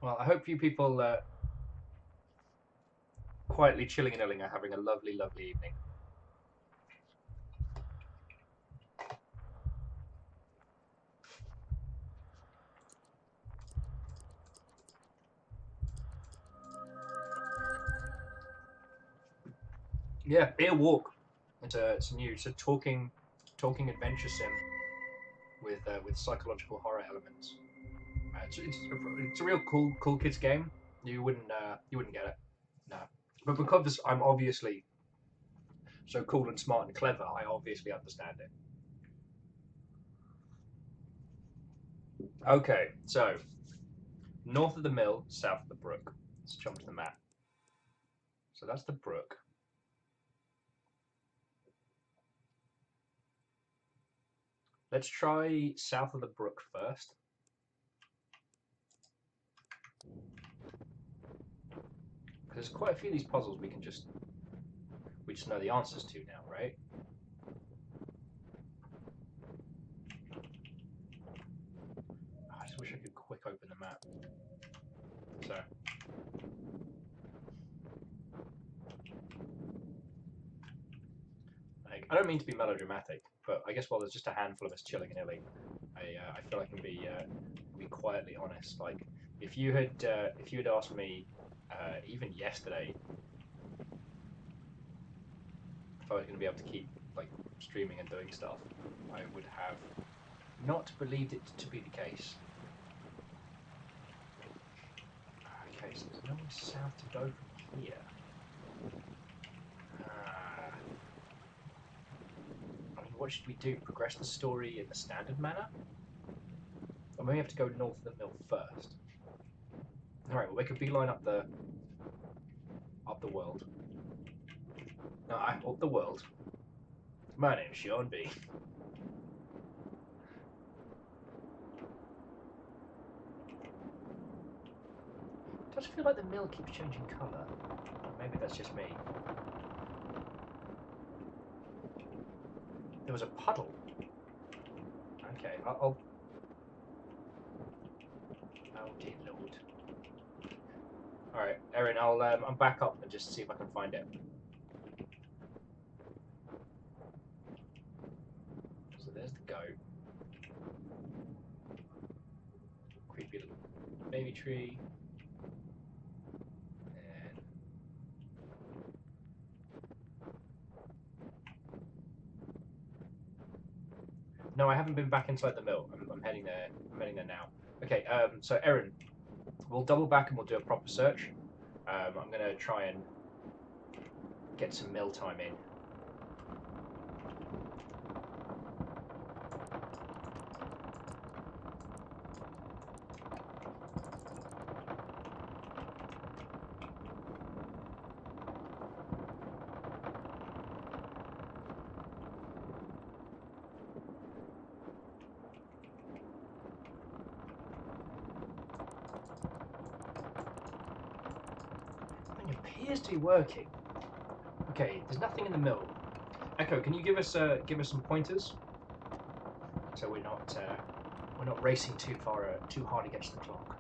S1: Well, I hope you people quietly chilling and illing are having a lovely, lovely evening. Yeah, Beer Walk. It's new. It's a talking adventure sim with psychological horror elements. It's a real cool kids game. You wouldn't get it, no. But because I'm obviously so cool and smart and clever, I obviously understand it. Okay, so north of the mill, south of the brook. Let's jump to the map. So that's the brook. Let's try south of the brook first. Because there's quite a few of these puzzles we just know the answers to now, right? I just wish I could quick open the map. So I don't mean to be melodramatic, but I guess while there's just a handful of us chilling and illing, I feel I can be quietly honest. Like if you had asked me even yesterday if I was going to be able to keep like streaming and doing stuff, I would have not believed it to be the case. Okay, so there's nowhere south to go from here. I mean, what should we do? Progress the story in the standard manner? Or maybe we have to go north of the mill first. Alright, we'll make a beeline up the world. No, up the world. My name's Sean B. It does feel like the mill keeps changing colour. Maybe that's just me. There was a puddle. Okay, I'll... Oh dear lord. Alright, Erin, I'm back up and just see if I can find it. So there's the goat. Creepy little baby tree. And... No, I haven't been back inside the mill. I'm heading there. I'm heading there now. Okay, so Erin, we'll double back and we'll do a proper search. I'm going to try and get some mill time in. It appears to be working. Okay, there's nothing in the mill. Echo, can you give us some pointers so we're not racing too hard against the clock?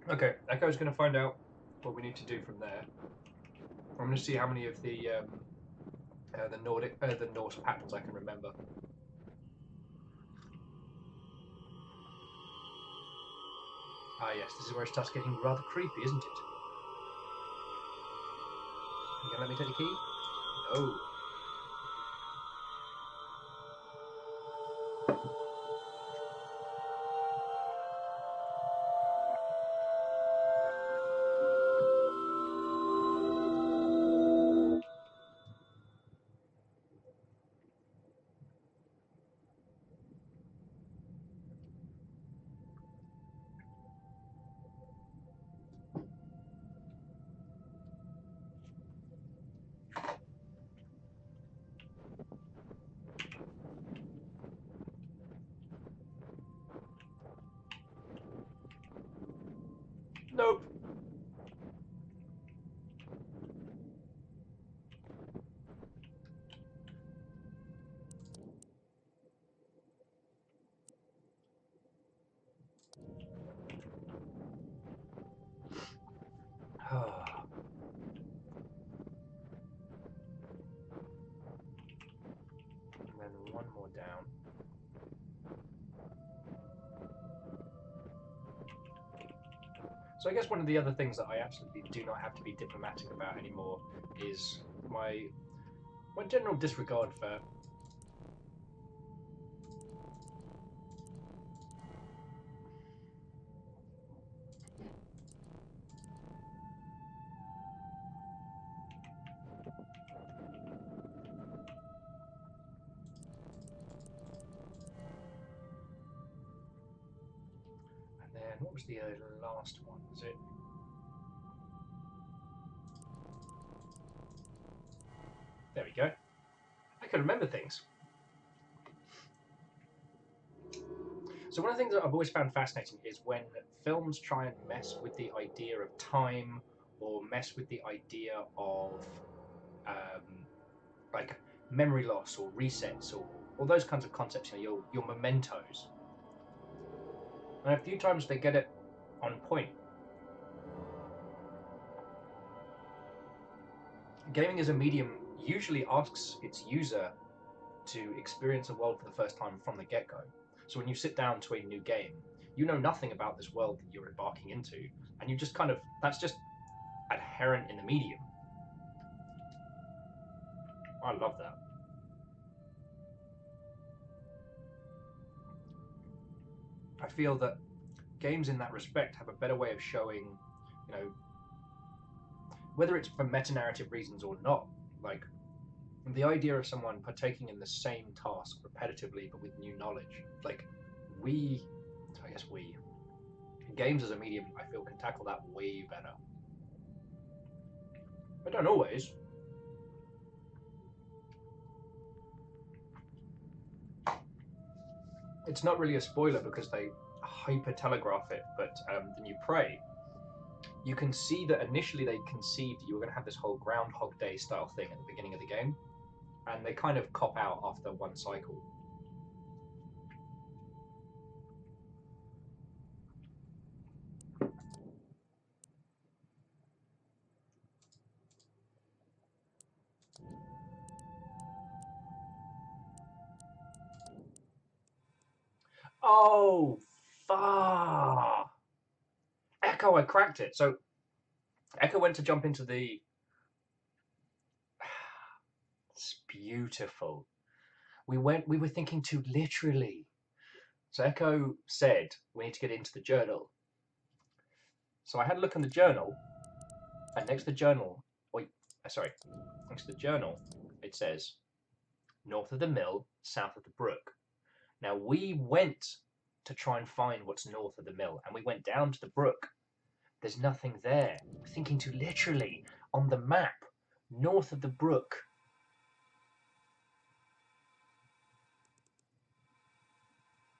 S1: Okay, Echo's going to find out what we need to do from there. I'm going to see how many of the Norse patterns I can remember. Ah, yes, this is where it starts getting rather creepy, isn't it? You gonna let me take the key? No. Nope. And then one more down. So I guess one of the other things that I absolutely do not have to be diplomatic about anymore is my general disregard for and then what was the last one? Was it? There we go. I can remember things. So one of the things that I've always found fascinating is when films try and mess with the idea of time or mess with the idea of like memory loss or resets or all those kinds of concepts, you know, your mementos. And a few times they get it on point. Gaming as a medium usually asks its user to experience a world for the first time from the get-go. So when you sit down to a new game, you know nothing about this world that you're embarking into, and you just kind of, that's just inherent in the medium. I love that. I feel that games in that respect have a better way of showing, you know, whether it's for meta-narrative reasons or not, like the idea of someone partaking in the same task repetitively but with new knowledge. Like games as a medium, I feel, can tackle that way better. I don't always. It's not really a spoiler because they hyper telegraph it, but the new Prey, you can see that initially they conceived that you were going to have this whole Groundhog Day style thing at the beginning of the game, and they kind of cop out after one cycle. Oh, fuck! Echo, I cracked it. So Echo went to jump into the. It's beautiful. We were thinking too literally. So Echo said we need to get into the journal. So I had a look in the journal, and next to the journal, next to the journal, it says north of the mill, south of the brook. Now we went to try and find what's north of the mill, and we went down to the brook. There's nothing there. We're thinking too literally. On the map, north of the brook.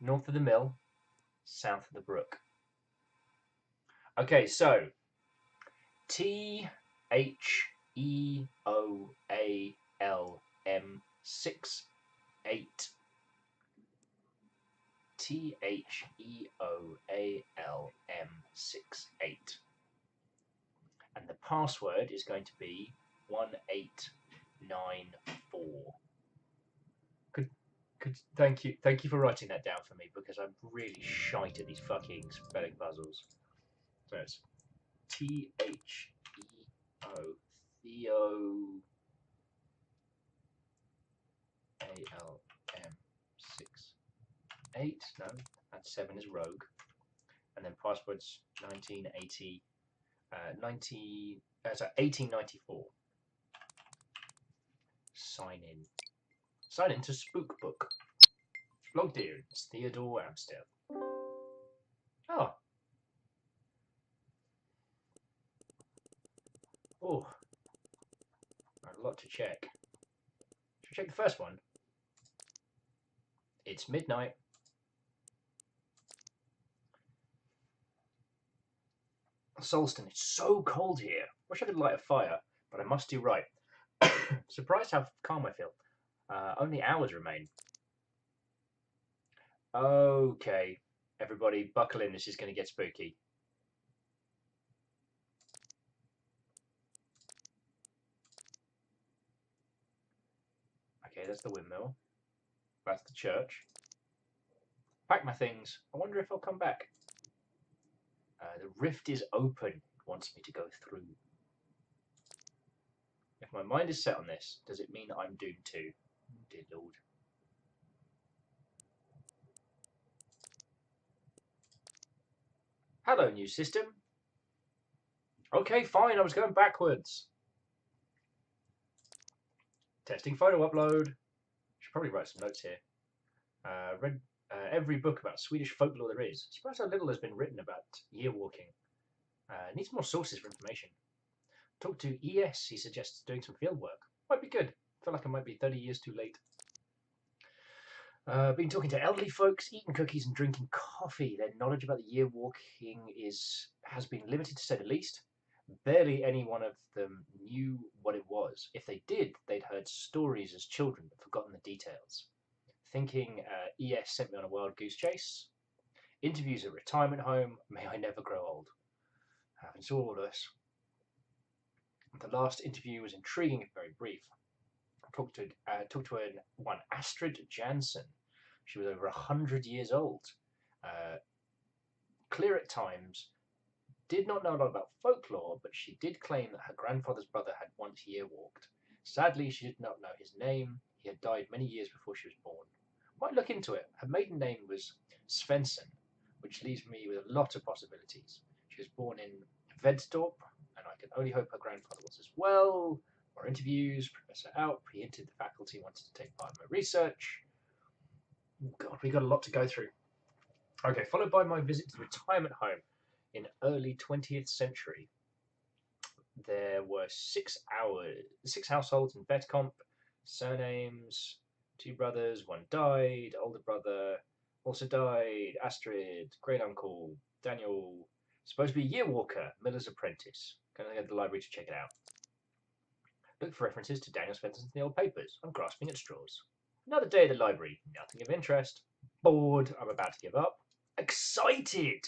S1: North of the mill, south of the brook. Okay, so THEOALM 68 THEOALM68. And the password is going to be 1894. Thank you for writing that down for me, because I'm really shite at these fucking spelling puzzles. So it's THEO Theo ALM68. No, that 7 is rogue. And then password's 1894. Sign in. Sign in to Spookbook. Logged in. It's Theodore Amstel. Oh. Oh. A lot to check. Should we check the first one? It's midnight. Solston, it's so cold here. Wish I could light a fire, but I must do right. Surprised how calm I feel. Only hours remain. Okay, everybody, buckle in. This is going to get spooky. Okay, that's the windmill. That's the church. Pack my things. I wonder if I'll come back. The rift is open. It wants me to go through. If my mind is set on this, does it mean that I'm doomed too? Dear Lord. Hello, new system. Okay, fine. I was going backwards. Testing photo upload. Should probably write some notes here. Read every book about Swedish folklore there is. Surprised how little has been written about year walking. Needs more sources for information. Talk to ES. He suggests doing some field work. Might be good. Feel like I might be 30 years too late. Been talking to elderly folks, eating cookies and drinking coffee. Their knowledge about the year walking has been limited, to say the least. Barely any one of them knew what it was. If they did, they'd heard stories as children but forgotten the details. Thinking ES sent me on a wild goose chase. Interviews at retirement home. May I never grow old. Happens to all of us. The last interview was intriguing and very brief. Talked to one Astrid Jansen. She was over 100 years old. Clear at times. Did not know a lot about folklore, but she did claim that her grandfather's brother had once year walked. Sadly, she did not know his name. He had died many years before she was born. Might look into it. Her maiden name was Svensson, which leaves me with a lot of possibilities. She was born in Vedstorp, and I can only hope her grandfather was as well. More interviews. Professor Alp, he hinted the faculty wanted to take part in my research. Oh God, we got a lot to go through. Okay, followed by my visit to the retirement home in early 20th century. There were 6 households in Vetkomp, surnames, 2 brothers, 1 died, older brother also died, Astrid, great uncle, Daniel, supposed to be a year walker, miller's apprentice. Going to go to the library to check it out. Look for references to Daniel Spencer's in the old papers. I'm grasping at straws. Another day at the library, nothing of interest. Bored, I'm about to give up. Excited!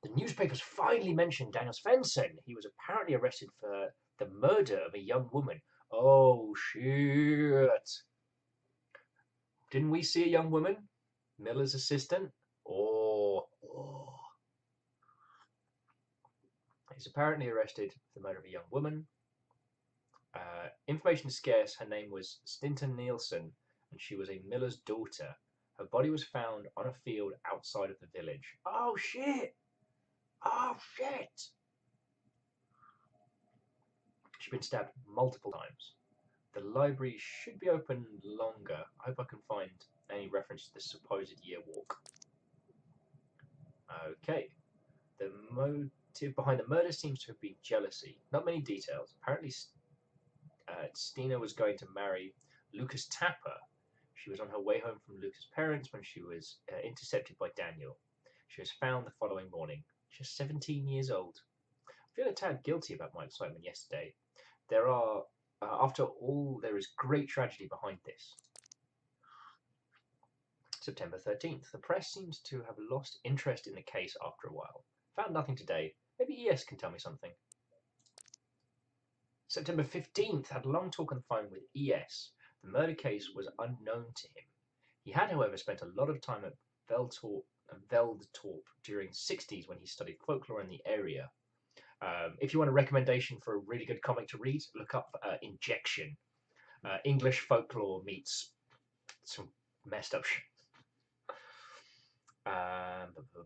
S1: The newspapers finally mentioned Daniel Svensson. He was apparently arrested for the murder of a young woman. Oh, shit. Didn't we see a young woman? Miller's assistant? Oh. He's apparently arrested for the murder of a young woman. Information scarce. Her name was Stinton Nielsen, and she was a miller's daughter. Her body was found on a field outside of the village. Oh, shit. Oh, shit. She's been stabbed multiple times. The library should be open longer. I hope I can find any reference to the supposed year walk. Okay. The motive behind the murder seems to have been jealousy. Not many details. Apparently, Stina was going to marry Lucas Tapper. She was on her way home from Lucas' parents when she was intercepted by Daniel. She was found the following morning. Just 17 years old. I feel a tad guilty about my excitement yesterday. There are, after all, there is great tragedy behind this. September 13th. The press seems to have lost interest in the case after a while. Found nothing today. Maybe ES can tell me something. September 15th. Had a long talk on the phone with ES. The murder case was unknown to him. He had, however, spent a lot of time at Veldtorp during the 60s when he studied folklore in the area. If you want a recommendation for a really good comic to read, look up Injection. English folklore meets some messed up shit.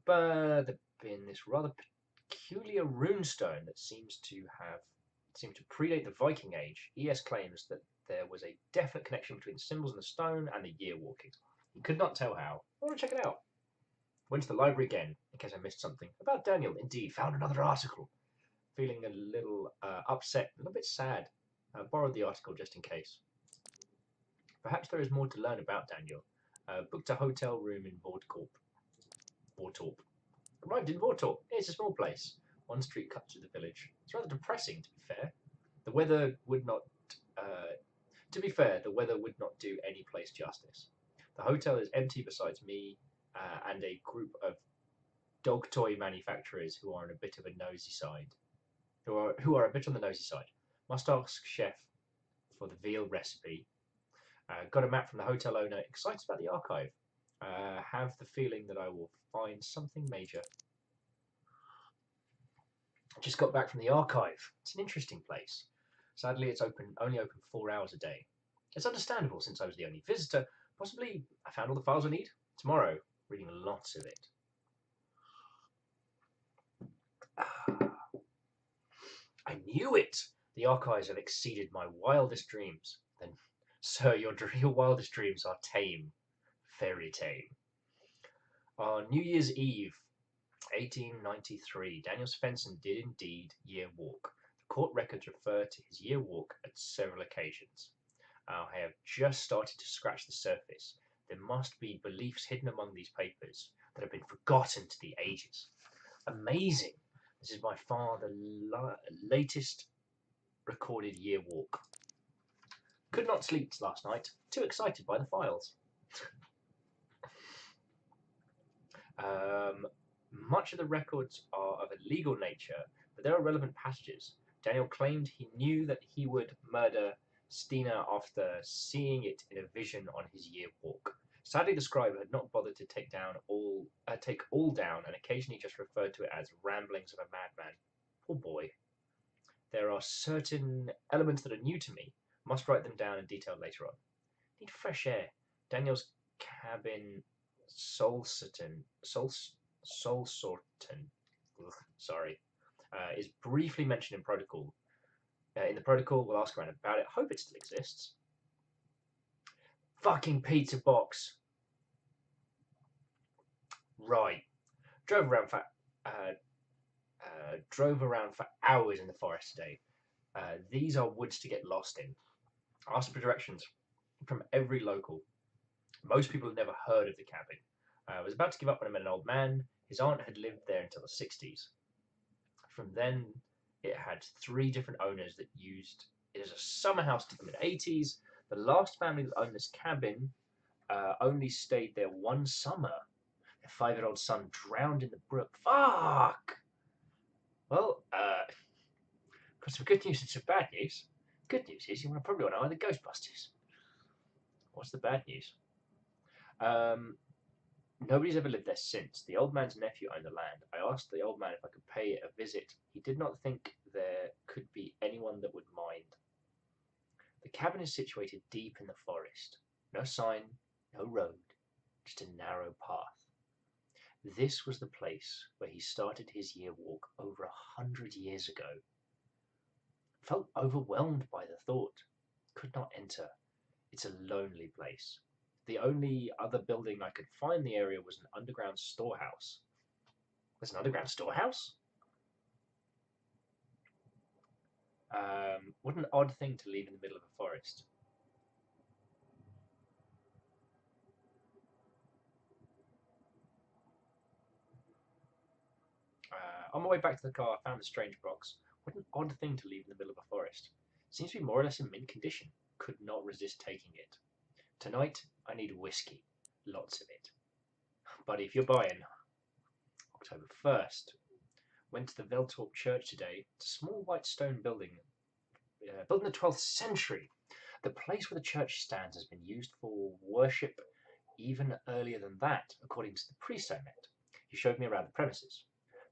S1: There's been this rather peculiar runestone that seems to predate the Viking Age. ES claims that there was a definite connection between the symbols in the stone and the year walking. He could not tell how. I want to check it out. Went to the library again, in case I missed something. About Daniel, indeed, found another article. Feeling a little upset, a little bit sad. Borrowed the article just in case. Perhaps there is more to learn about Daniel. Booked a hotel room in Vortorp. Arrived in Vortorp. It's a small place. One street cut through the village. It's rather depressing, to be fair. The weather would not do any place justice. The hotel is empty besides me and a group of dog toy manufacturers who are on a bit of a nosy side. Who are a bit on the nosy side. Must ask chef for the veal recipe. Got a map from the hotel owner. Excited about the archive. Have the feeling that I will find something major. Just got back from the archive. It's an interesting place. Sadly, it's only open 4 hours a day. It's understandable since I was the only visitor. Possibly I found all the files I need. Tomorrow, reading lots of it. I knew it! The archives have exceeded my wildest dreams. Then, sir, your wildest dreams are tame. Very tame. On New Year's Eve, 1893, Daniel Svensson did indeed year walk. The court records refer to his year walk at several occasions. I have just started to scratch the surface. There must be beliefs hidden among these papers that have been forgotten to the ages. Amazing! This is by far the latest recorded year walk. Could not sleep last night. Too excited by the files. Much of the records are of a legal nature, but there are relevant passages. Daniel claimed he knew that he would murder Stina after seeing it in a vision on his year walk. Sadly, the scribe had not bothered to take all down, and occasionally just referred to it as ramblings of a madman. Poor boy. There are certain elements that are new to me. Must write them down in detail later on. Need fresh air. Daniel's cabin, Solsorten, is briefly mentioned in protocol. In the protocol, we'll ask around about it. Hope it still exists. Fucking pizza box. Right. Drove around for hours in the forest today. These are woods to get lost in. Asked for directions from every local. Most people had never heard of the cabin. I was about to give up when I met an old man. His aunt had lived there until the 60s. From then, it had 3 different owners that used it as a summer house to the mid-80s. The last family that owned this cabin only stayed there 1 summer. Their 5-year-old son drowned in the brook. Fuck! Well, got some good news and some bad news. Good news is you probably want to know the Ghostbusters. What's the bad news? Nobody's ever lived there since. The old man's nephew owned the land. I asked the old man if I could pay it a visit. He did not think there could be anyone that would mind. The cabin is situated deep in the forest. No sign, no road, just a narrow path. This was the place where he started his year walk over 100 years ago. Felt overwhelmed by the thought. Could not enter. It's a lonely place. The only other building I could find in the area was an underground storehouse. There's an underground storehouse? What an odd thing to leave in the middle of a forest. On my way back to the car, I found the strange box. What an odd thing to leave in the middle of a forest. Seems to be more or less in mint condition. Could not resist taking it. Tonight, I need whiskey. lots of it. But if you're buying, October 1st, went to the Veltorp Church today. It's a small white stone building, built in the 12th century. The place where the church stands has been used for worship even earlier than that, according to the priest I met. He showed me around the premises.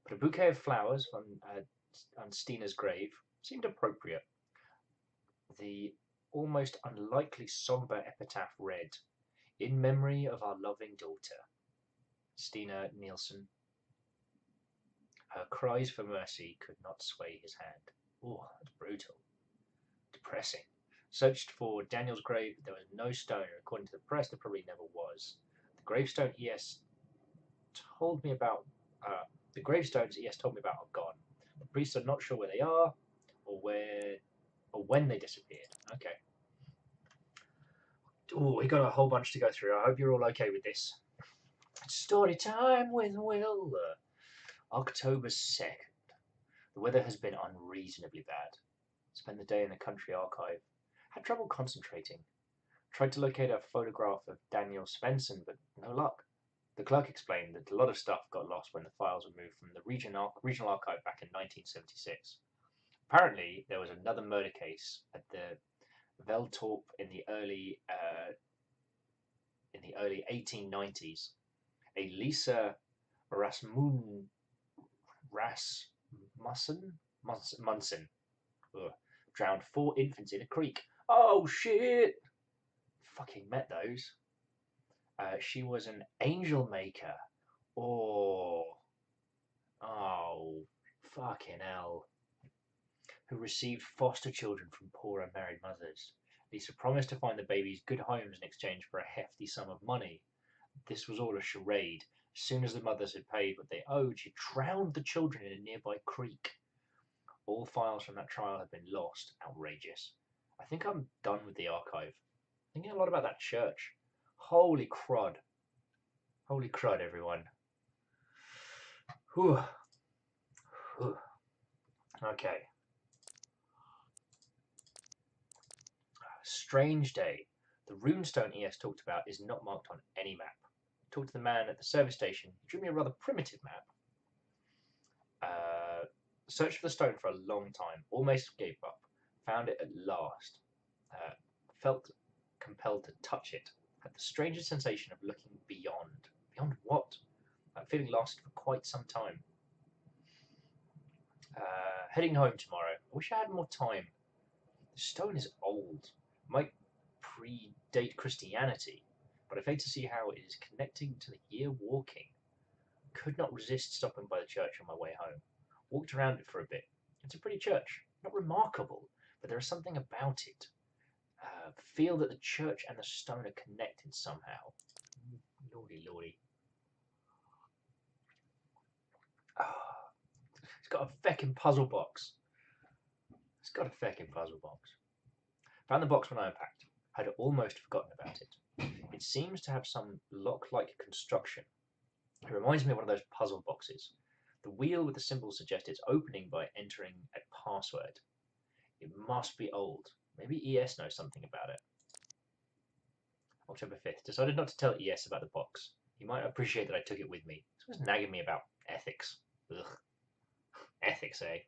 S1: Put a bouquet of flowers on Stina's grave. Seemed appropriate. The almost unlikely sombre epitaph read, "In memory of our loving daughter, Stina Nielsen." Her cries for mercy could not sway his hand. Oh, that's brutal. Depressing. Searched for Daniel's grave, but there was no stone. According to the press, there probably never was. The gravestones ES told me about are gone. The priests are not sure where they are, or when they disappeared. Okay. Oh, we got a whole bunch to go through. I hope you're all okay with this. Story time with Will. October 2nd. The weather has been unreasonably bad. Spent the day in the country archive. Had trouble concentrating. Tried to locate a photograph of Daniel Svensson, but no luck. The clerk explained that a lot of stuff got lost when the files were moved from the regional archive back in 1976. Apparently, there was another murder case at the Veltorp in the early 1890s. A Lisa Munson drowned 4 infants in a creek. Oh shit! Fucking met those. She was an angel maker. Oh, fucking hell. Who received foster children from poor unmarried mothers. Lisa promised to find the babies good homes in exchange for a hefty sum of money. This was all a charade. As soon as the mothers had paid what they owed, she drowned the children in a nearby creek. All files from that trial have been lost. Outrageous. I think I'm done with the archive. Thinking a lot about that church. Holy crud. Holy crud, everyone. Whew. Whew. Okay. Strange day. The runestone ES talked about is not marked on any map. Talked to the man at the service station. He drew me a rather primitive map. Searched for the stone for a long time. Almost gave up. Found it at last. Felt compelled to touch it. Had the strangest sensation of looking beyond. Beyond what? That feeling lasted for quite some time. Heading home tomorrow. I wish I had more time. The stone is old. Might predate Christianity, but I fail to see how it is connecting to the year walking. Could not resist stopping by the church on my way home. Walked around it for a bit. It's a pretty church. Not remarkable, but there is something about it. Feel that the church and the stone are connected somehow. Lordy, lordy. It's got a feckin' puzzle box. It's got a feckin' puzzle box. Found the box when I unpacked. Had almost forgotten about it. It seems to have some lock-like construction. It reminds me of one of those puzzle boxes. The wheel with the symbol suggests its opening by entering a password. It must be old. Maybe ES knows something about it. October 5th. Decided not to tell ES about the box. He might appreciate that I took it with me. He was nagging me about ethics. Ugh. Ethics, eh?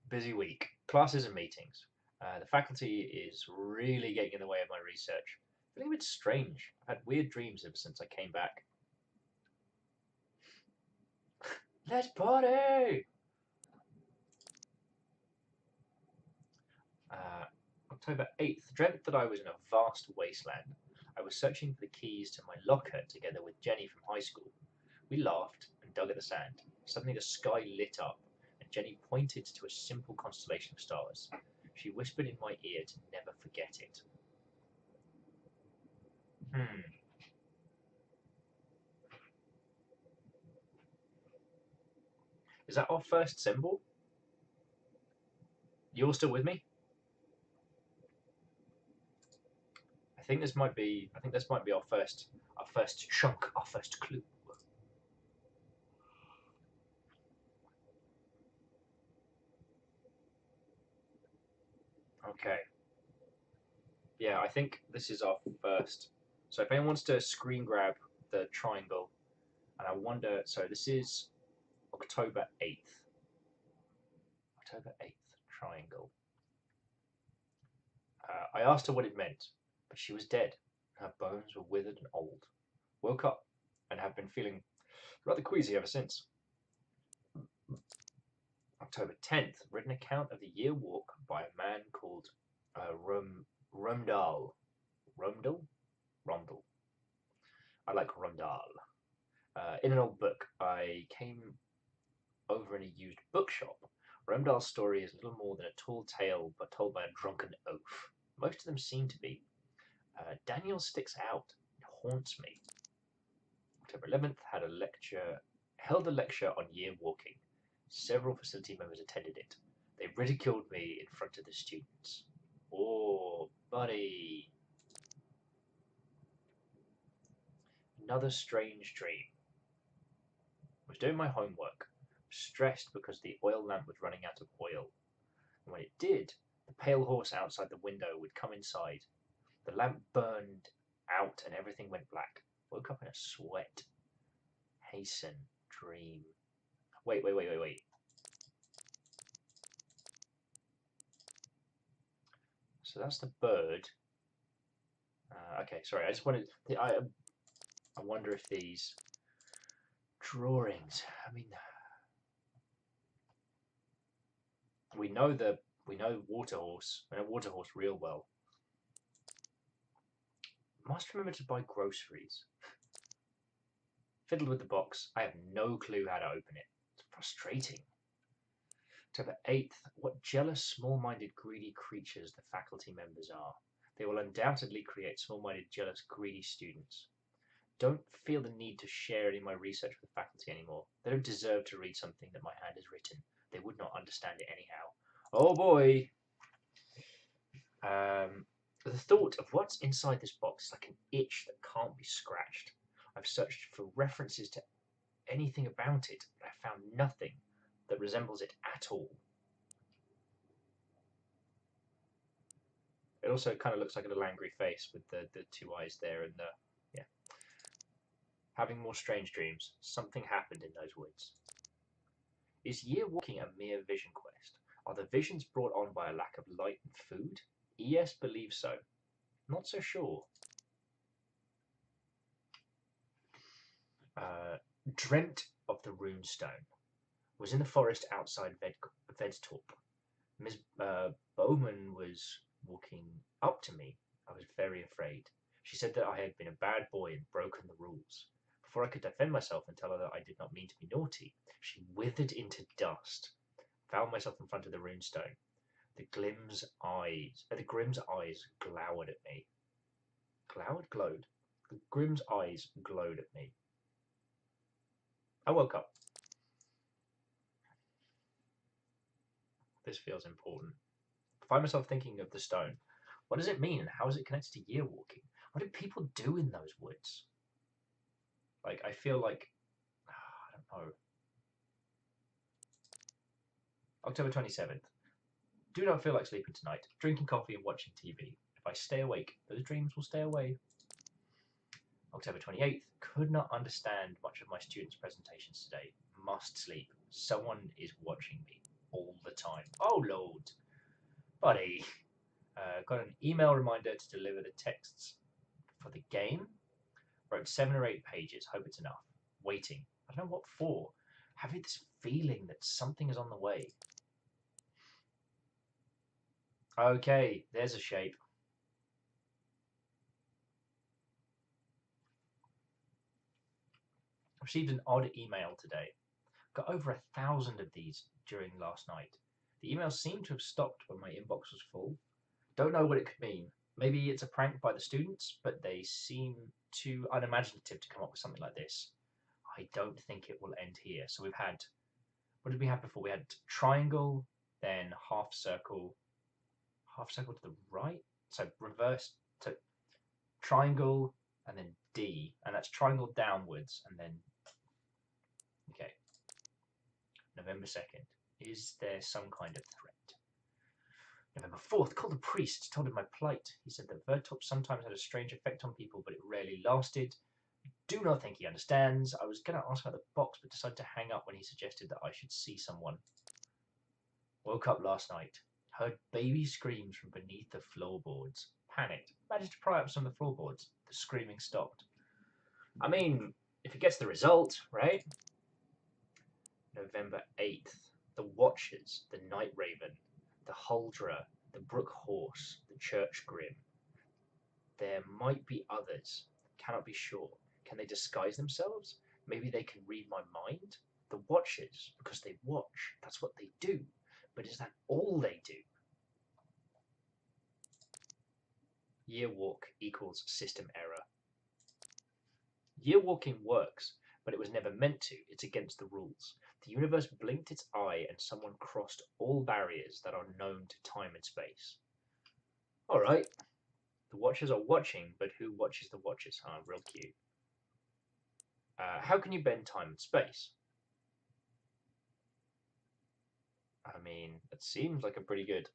S1: Busy week. Classes and meetings. The faculty is really getting in the way of my research. Feeling a bit strange. I've had weird dreams ever since I came back. Let's party! October 8th. Dreamt that I was in a vast wasteland. I was searching for the keys to my locker together with Jenny from high school. We laughed and dug at the sand. Suddenly the sky lit up, and Jenny pointed to a simple constellation of stars. She whispered in my ear to never forget it. Is that our first symbol? You all still with me? I think this might be our first chunk, our first clue. Okay. Yeah, I think this is our first. So if anyone wants to screen grab the triangle, and I wonder, so this is October 8th. October 8th, triangle. I asked her what it meant, but she was dead. Her bones were withered and old. Woke up and have been feeling rather queasy ever since. October 10th, written account of the year walk by a man called Rumdal. Rumdal? Rondel. I like Rondal. In an old book, I came over in a used bookshop. Rumdal's story is little more than a tall tale, but told by a drunken oaf. Most of them seem to be. Daniel sticks out. It haunts me. October 11th, held a lecture on year walking. Several facility members attended it. They ridiculed me in front of the students. Oh, buddy. Another strange dream. I was doing my homework, stressed because the oil lamp was running out of oil. And when it did, the pale horse outside the window would come inside. The lamp burned out and everything went black. Woke up in a sweat. Hasten, dream. Wait. So that's the bird. Okay, sorry. I just wanted. I wonder if these drawings. I mean, we know Waterhorse. We know Waterhorse real well. Must remember to buy groceries. Fiddled with the box. I have no clue how to open it. It's frustrating. October 8th. What jealous, small-minded, greedy creatures the faculty members are. They will undoubtedly create small-minded, jealous, greedy students. Don't feel the need to share any of my research with the faculty anymore. They don't deserve to read something that my hand has written. They would not understand it anyhow. Oh boy! The thought of what's inside this box is like an itch that can't be scratched. I've searched for references to anything about it, but I found nothing that resembles it at all. It also kind of looks like a little angry face with the two eyes there and the, yeah. Having more strange dreams. Something happened in those woods. Is year walking a mere vision quest? Are the visions brought on by a lack of light and food? ES believes so. Not so sure. Dreamt of the runestone. Was in the forest outside Vedstorp. Miss Bowman was walking up to me. I was very afraid. She said that I had been a bad boy and broken the rules. Before I could defend myself and tell her that I did not mean to be naughty, she withered into dust. Found myself in front of the runestone. The Grim's eyes glowered at me. Glowed? The Grim's eyes glowed at me. I woke up. This feels important. I find myself thinking of the stone. What does it mean and how is it connected to year walking? What did people do in those woods? Like, I feel like, I don't know. October 27th. Do not feel like sleeping tonight. Drinking coffee and watching TV. If I stay awake, those dreams will stay away. October 28th. Could not understand much of my students' presentations today. Must sleep. Someone is watching me all the time. Oh, Lord. Buddy. Got an email reminder to deliver the texts for the game. Wrote 7 or 8 pages. Hope it's enough. Waiting. I don't know what for. Having this feeling that something is on the way. Okay, there's a shape. Received an odd email today. Got over 1,000 of these during last night. The email seemed to have stopped when my inbox was full. Don't know what it could mean. Maybe it's a prank by the students, but they seem too unimaginative to come up with something like this. I don't think it will end here. So we've had, what did we have before? We had triangle, then half circle to the right. So reverse, so triangle, and then D, and that's triangle downwards, and then, okay. November 2nd. Is there some kind of threat? November Fourth, called the priest, told him my plight. He said that Vertop sometimes had a strange effect on people, but it rarely lasted. Do not think he understands. I was going to ask about the box, but decided to hang up when he suggested that I should see someone. Woke up last night. Heard baby screams from beneath the floorboards. Panicked. Managed to pry up some of the floorboards. The screaming stopped. I mean, if it gets the result, right? November 8th. The Watchers, the Night Raven, the Huldra, the Brook Horse, the Church Grim. There might be others. Cannot be sure. Can they disguise themselves? Maybe they can read my mind? The Watchers, because they watch. That's what they do. But is that all they do? Year walk equals system error. Year walking works, but it was never meant to. It's against the rules. The universe blinked its eye and someone crossed all barriers that are known to time and space. Alright. The Watchers are watching, but who watches the Watchers? Ah, real cute. How can you bend time and space? I mean, it seems like a pretty good...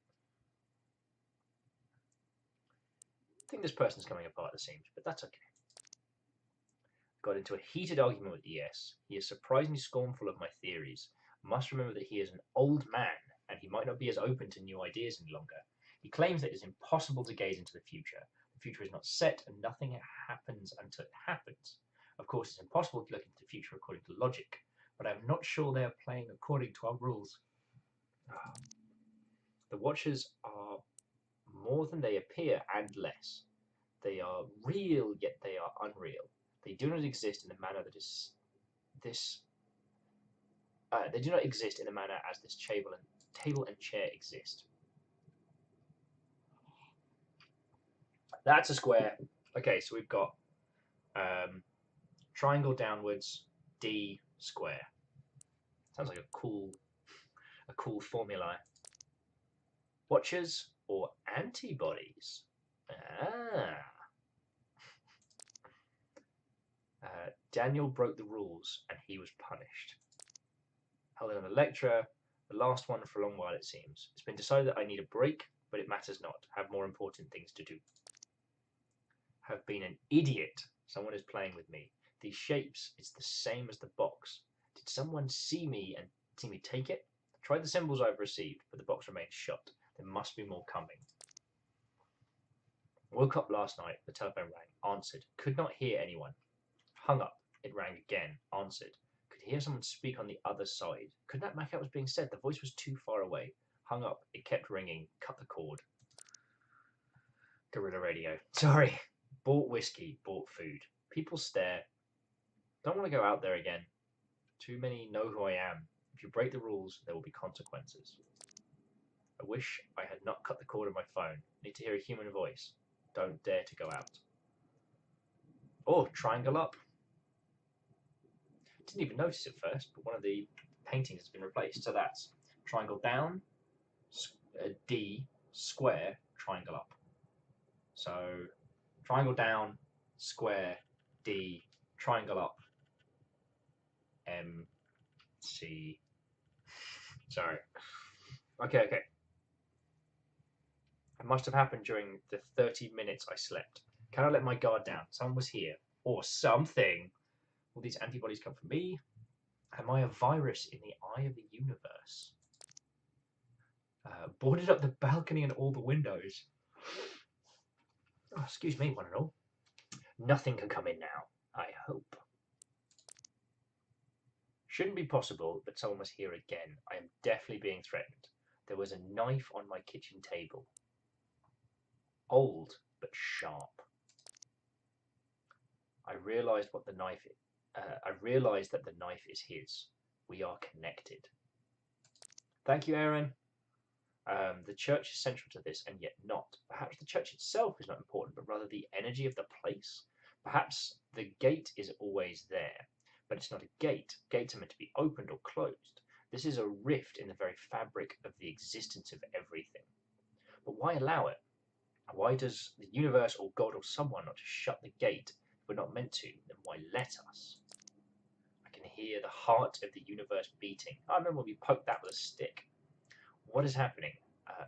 S1: I think this person's coming apart, it seems, but that's okay. Got into a heated argument with ES. He is surprisingly scornful of my theories. Must remember that he is an old man, and he might not be as open to new ideas any longer. He claims that it is impossible to gaze into the future. The future is not set, and nothing happens until it happens. Of course, it's impossible to look into the future according to logic, but I'm not sure they are playing according to our rules. The Watchers are more than they appear and less. They are real, yet they are unreal. They do not exist in the manner that is this. They do not exist in the manner as this table and chair exist. That's a square. Okay, so we've got triangle downwards, D square. Sounds like a cool formula. Watchers or antibodies? Daniel broke the rules and he was punished. Held another lecture, the last one for a long while it seems. It's been decided that I need a break, but it matters not. Have more important things to do. Have been an idiot. Someone is playing with me. These shapes, it's the same as the box. Did someone see me and see me take it? Tried the symbols I've received, but the box remains shut. There must be more coming. Woke up last night, the telephone rang, answered, could not hear anyone. Hung up, it rang again, answered. Could hear someone speak on the other side. Could not make out what was being said, the voice was too far away. Hung up, it kept ringing, cut the cord. Guerrilla radio. Sorry. Bought whiskey, bought food. People stare. Don't want to go out there again. Too many know who I am. If you break the rules, there will be consequences. I wish I had not cut the cord on my phone. Need to hear a human voice. Don't dare to go out. Oh, triangle up. Didn't even notice it first, but one of the paintings has been replaced. So that's triangle down, D, square, triangle up. So triangle down, square, D, triangle up, M, C. Sorry. Okay. It must have happened during the 30 minutes I slept. Can I let my guard down? Someone was here. Or something. Will these antibodies come from me? Am I a virus in the eye of the universe? Boarded up the balcony and all the windows. Oh, excuse me, one and all. Nothing can come in now, I hope. Shouldn't be possible, but someone was here again. I am definitely being threatened. There was a knife on my kitchen table. Old, but sharp. I realized that the knife is his. We are connected. Thank you, Aaron. The church is central to this, and yet not. Perhaps the church itself is not important, but rather the energy of the place. Perhaps the gate is always there, but it's not a gate. Gates are meant to be opened or closed. This is a rift in the very fabric of the existence of everything. But why allow it? Why does the universe or God or someone not just shut the gate if we're not meant to? Then why let us? I can hear the heart of the universe beating. I remember when we poked that with a stick. What is happening?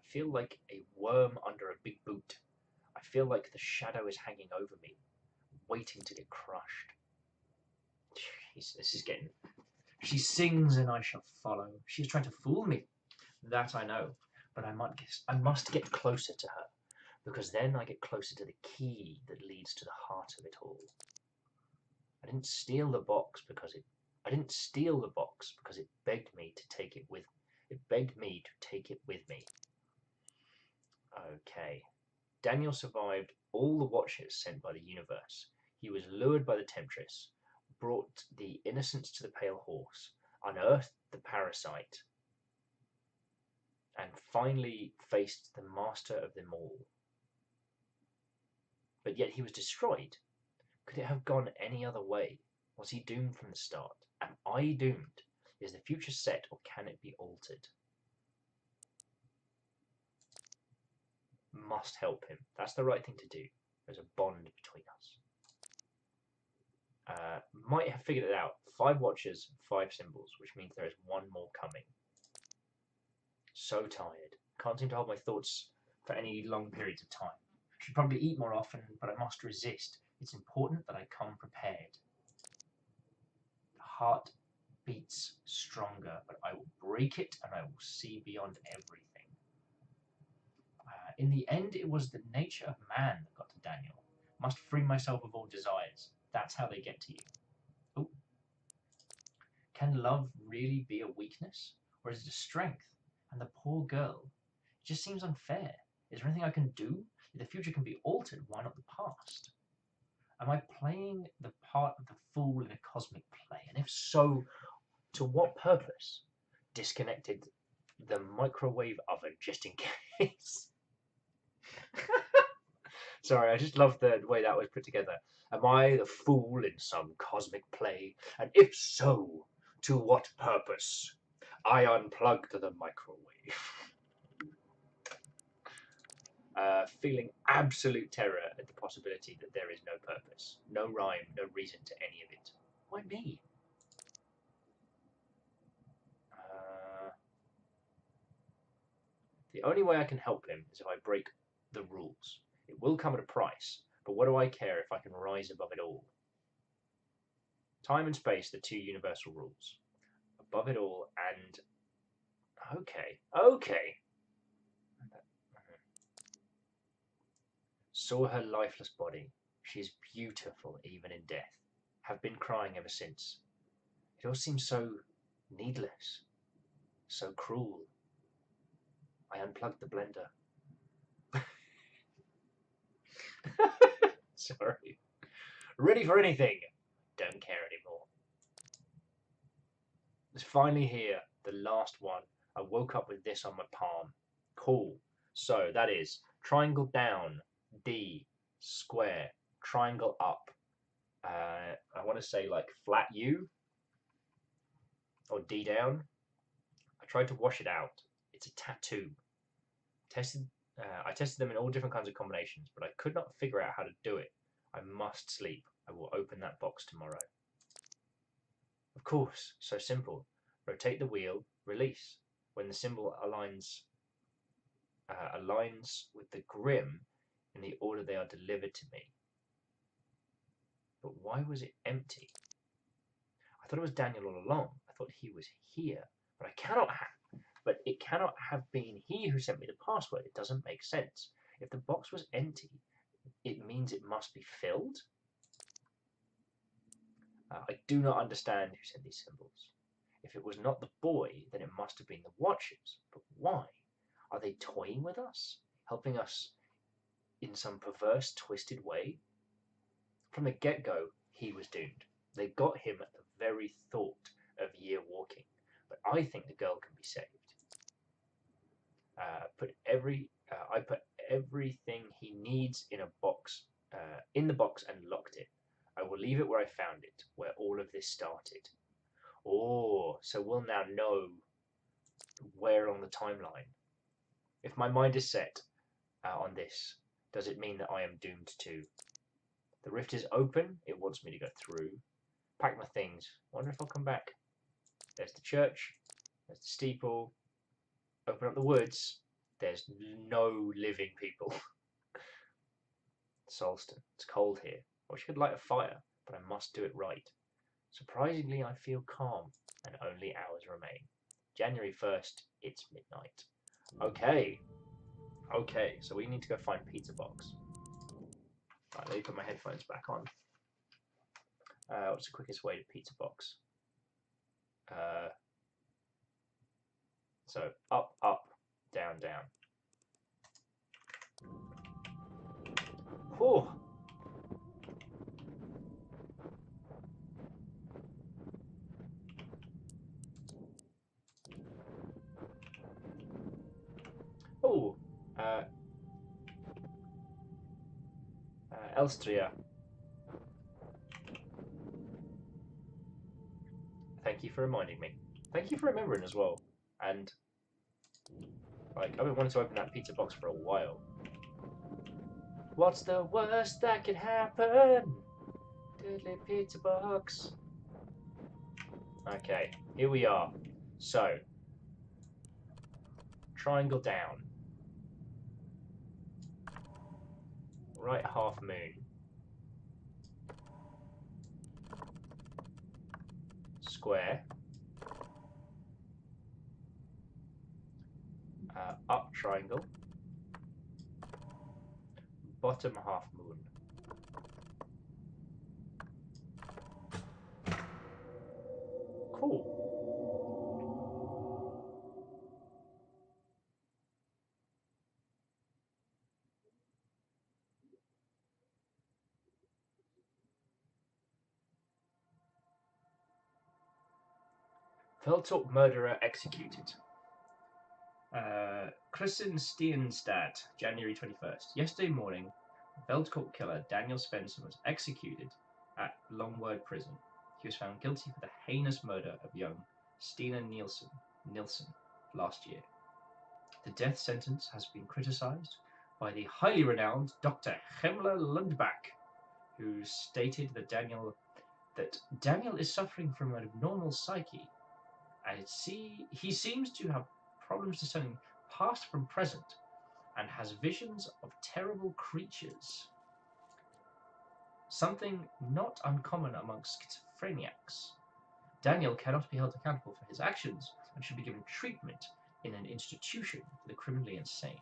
S1: Feel like a worm under a big boot. I feel like the shadow is hanging over me, waiting to get crushed. Jeez, this is getting... She sings and I shall follow. She is trying to fool me. That I know. But I must get closer to her, because then I get closer to the key that leads to the heart of it all. I didn't steal the box because it begged me to take it with me. Okay. Daniel survived all the watches sent by the universe. He was lured by the temptress, brought the innocents to the pale horse, unearthed the parasite, and finally faced the master of them all. But yet he was destroyed. Could it have gone any other way? Was he doomed from the start? Am I doomed? Is the future set, or can it be altered? Must help him. That's the right thing to do. There's a bond between us. Might have figured it out. 5 watches, 5 symbols, which means there is 1 more coming. So tired. Can't seem to hold my thoughts for any long periods of time. Should probably eat more often, but I must resist. It's important that I come prepared. The heart beats stronger, but I will break it and I will see beyond everything. In the end, it was the nature of man that got to Daniel. Must free myself of all desires. That's how they get to you. Oh. Can love really be a weakness? Or is it a strength? And the poor girl. It just seems unfair. Is there anything I can do? If the future can be altered, why not the past? Am I playing the part of the fool in a cosmic play? And if so, to what purpose? Disconnected the microwave oven just in case. Sorry, I just love the way that was put together. Am I the fool in some cosmic play? And if so, to what purpose? I unplugged the microwave. Feeling absolute terror at the possibility that there is no purpose, no rhyme, no reason to any of it. Why me? The only way I can help him is if I break the rules. It will come at a price, but what do I care if I can rise above it all? Time and space, the 2 universal rules. Above it all and... Okay. Saw her lifeless body. She is beautiful even in death. Have been crying ever since. It all seems so needless, so cruel. I unplugged the blender. Sorry. Ready for anything. Don't care anymore. It's finally here, the last one. I woke up with this on my palm. Cool. So that is triangle down, D, square, triangle up. I want to say like flat U or D down. I tried to wash it out. It's a tattoo. I tested them in all different kinds of combinations, but I could not figure out how to do it. I must sleep. I will open that box tomorrow. Of course, so simple. Rotate the wheel, release. When the symbol aligns with the grim in the order they are delivered to me. But why was it empty? I thought it was Daniel all along. I thought he was here, but it cannot have been he who sent me the password. It doesn't make sense. If the box was empty, it means it must be filled. I do not understand who sent these symbols. If it was not the boy, then it must have been the watchers. But why? Are they toying with us? Helping us in some perverse, twisted way? From the get-go, he was doomed. They got him at the very thought of year walking. But I think the girl can be saved. I put everything he needs in the box and locked it. I will leave it where I found it, where all of this started. Oh, so we'll now know where on the timeline. If my mind is set on this, does it mean that I am doomed too? The rift is open. It wants me to go through. Pack my things. Wonder if I'll come back. There's the church. There's the steeple. Open up the woods. There's no living people. Solston, it's cold here. I wish I could light a fire, but I must do it right. Surprisingly, I feel calm, and only hours remain. January 1st, it's midnight. Okay. Okay, so we need to go find Pizza Box. Right, let me put my headphones back on. What's the quickest way to Pizza Box? So up, up, down, down. Whew. Oh, Elstria. Thank you for reminding me. Thank you for remembering as well. And like, I've been wanting to open that Pizza Box for a while. What's the worst that could happen? Deadly Pizza Box. Okay, here we are. So, triangle down. Right half moon. Square. Up triangle. Bottom half moon. Cool. Veltalk murderer executed. Kristensteinstadt, January 21st. Yesterday morning, Veltalk killer Daniel Spencer was executed at Longword Prison. He was found guilty for the heinous murder of young Stina Nielsen last year. The death sentence has been criticized by the highly renowned Dr. Hemler Lundbach, who stated that Daniel is suffering from an abnormal psyche, and he seems to have problems discerning past from present, and has visions of terrible creatures. Something not uncommon amongst schizophrenics. Daniel cannot be held accountable for his actions and should be given treatment in an institution for the criminally insane.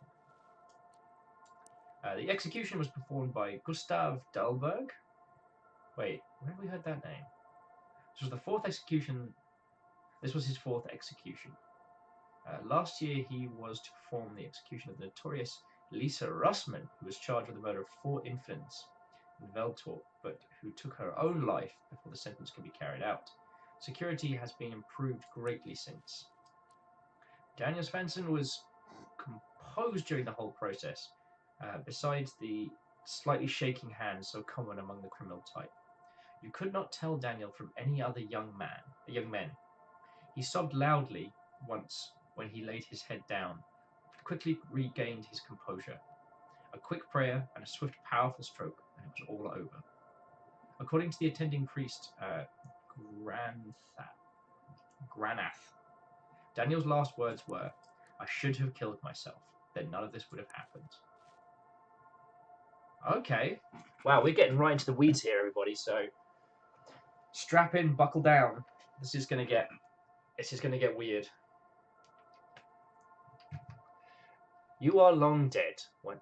S1: The execution was performed by Gustav Dahlberg. Wait, where have we heard that name? This was the fourth execution. This was his fourth execution. Last year, he was to perform the execution of the notorious Lisa Russman, who was charged with the murder of 4 infants in Veltalk, but who took her own life before the sentence could be carried out. Security has been improved greatly since. Daniel Svensson was composed during the whole process, besides the slightly shaking hand so common among the criminal type. You could not tell Daniel from any other young men. He sobbed loudly once when he laid his head down, but quickly regained his composure. A quick prayer and a swift, powerful stroke, and it was all over. According to the attending priest, Granath, Daniel's last words were, "I should have killed myself. Then none of this would have happened." Okay. Wow, we're getting right into the weeds here, everybody. So, strap in, buckle down. This is gonna get weird. You are long dead when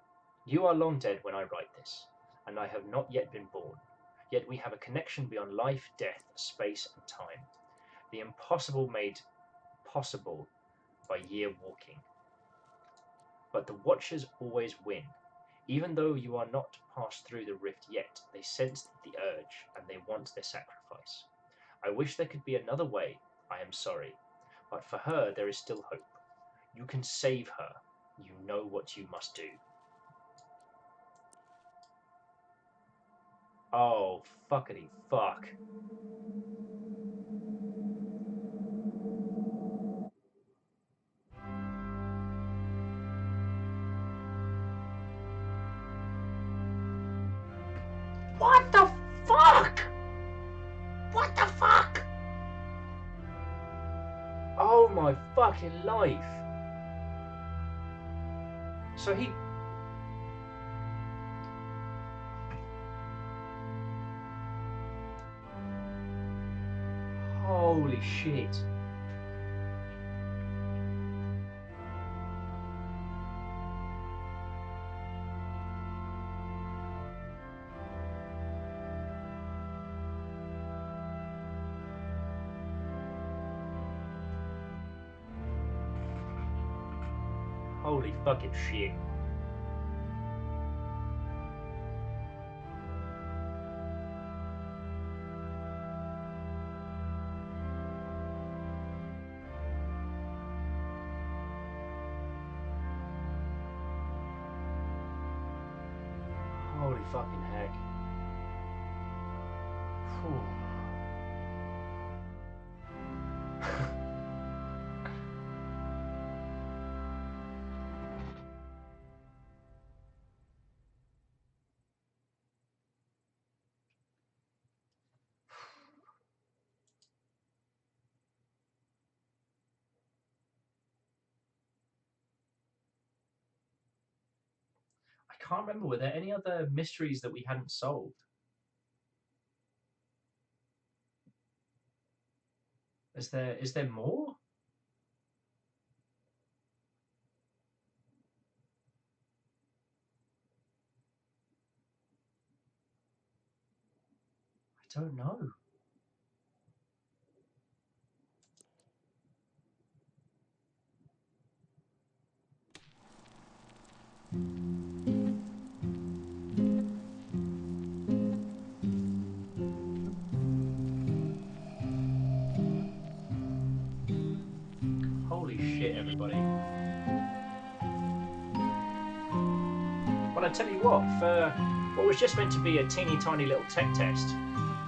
S1: I write this, and I have not yet been born. Yet we have a connection beyond life, death, space, and time. The impossible made possible by year walking. But the Watchers always win. Even though you are not passed through the rift yet, they sense the urge, and they want their sacrifice. I wish there could be another way, I am sorry. But for her there is still hope. You can save her. You know what you must do. Oh, fuckity fuck. What the fuck? What the fuck? Oh my fucking life. So he... Holy shit. Holy fucking shit. Holy fucking heck. Phew. I can't remember, were there any other mysteries that we hadn't solved? Is there more? I don't know. Holy shit, everybody. Well, I tell you what, for what was just meant to be a teeny tiny little tech test,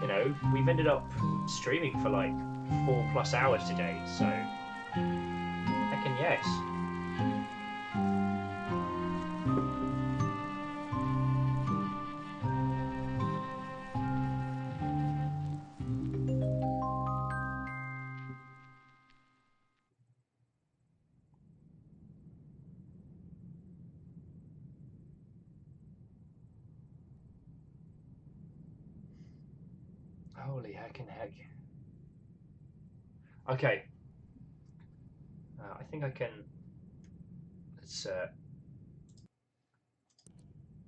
S1: you know, we've ended up streaming for like 4+ hours today, so heckin' yes. Holy heckin' heck. Okay. I think I can... Let's...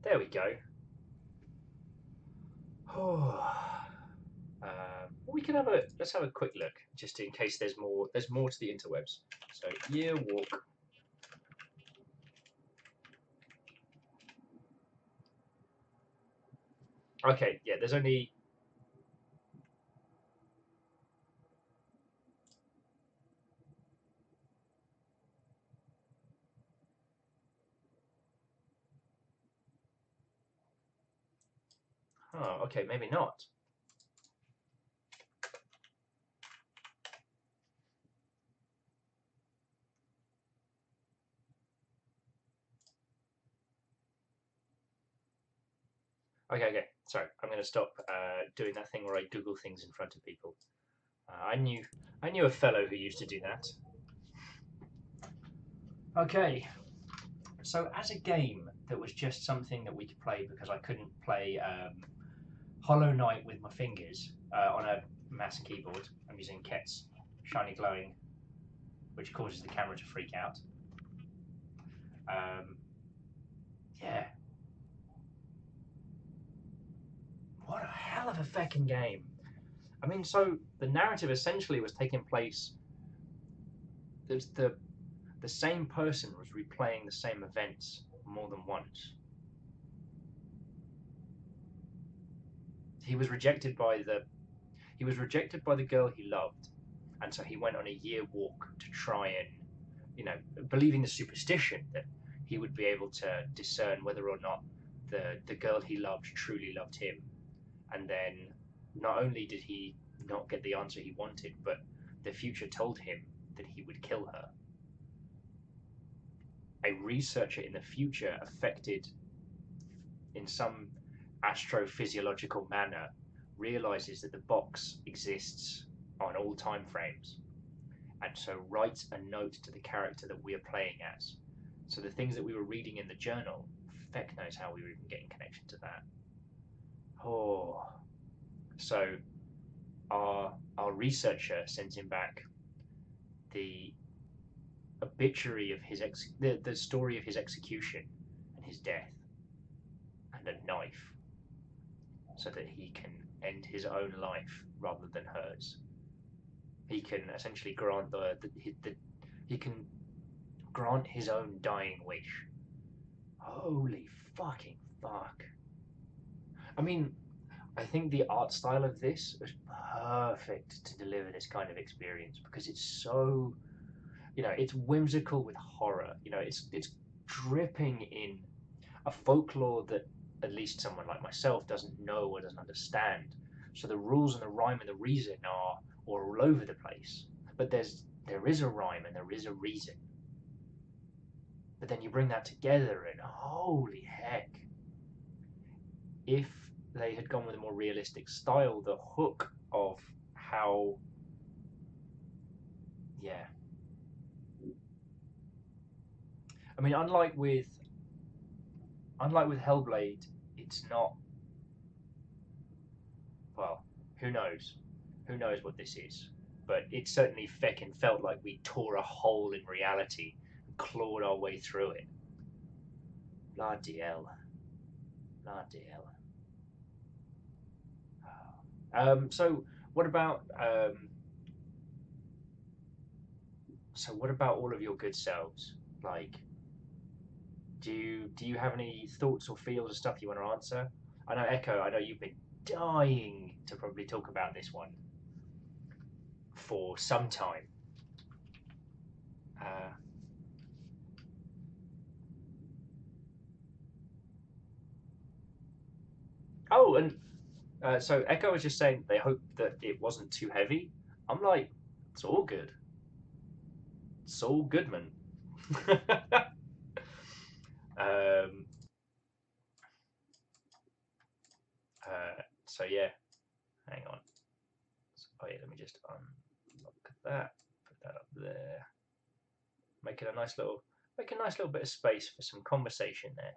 S1: There we go. We can have a... Let's have a quick look, just in case there's more. There's more to the interwebs. So, year walk. Okay, yeah, there's only... Oh, okay, maybe not. Okay. Sorry, I'm going to stop doing that thing where I Google things in front of people. I knew a fellow who used to do that. Okay, so as a game that was just something that we could play because I couldn't play Hollow Knight with my fingers on a mouse and keyboard. I'm using Ket's Shiny Glowing, which causes the camera to freak out. Yeah. What a hell of a feckin' game. I mean, so the narrative essentially was taking place. There's the same person was replaying the same events more than once. He was rejected by the girl he loved, and so he went on a year walk to try and, you know, believing the superstition that he would be able to discern whether or not the girl he loved truly loved him. And then not only did he not get the answer he wanted, but the future told him that he would kill her. A researcher in the future, affected in some astrophysiological manner, realizes that the box exists on all time frames, and so writes a note to the character that we are playing as, So the things that we were reading in the journal, feck knows how we were even getting connection to that. Oh, so our researcher sends him back the obituary of the story of his execution and his death, and a knife, so that he can end his own life rather than hers. He can essentially grant he can grant his own dying wish. Holy fucking fuck! I mean, I think the art style of this was perfect to deliver this kind of experience because it's so, it's whimsical with horror. It's dripping in a folklore that at least someone like myself doesn't know or doesn't understand. So the rules and the rhyme and the reason are all over the place. But there is a rhyme and there is a reason. But then you bring that together and holy heck. If they had gone with a more realistic style, the hook of how, yeah. I mean, unlike with Hellblade, it's not, well, who knows? Who knows what this is? But it certainly feckin' felt like we tore a hole in reality and clawed our way through it. Bloody hell. Bloody hell. So what about all of your good selves? Like, do you have any thoughts or feels or stuff you want to answer? I know Echo. I know you've been dying to probably talk about this one for some time. Uh, oh, and so Echo was just saying they hope that it wasn't too heavy. I'm like, it's all good. It's all good, man. um, so yeah, hang on. Oh yeah, let me just unlock that. Put that up there. Make a nice little bit of space for some conversation there.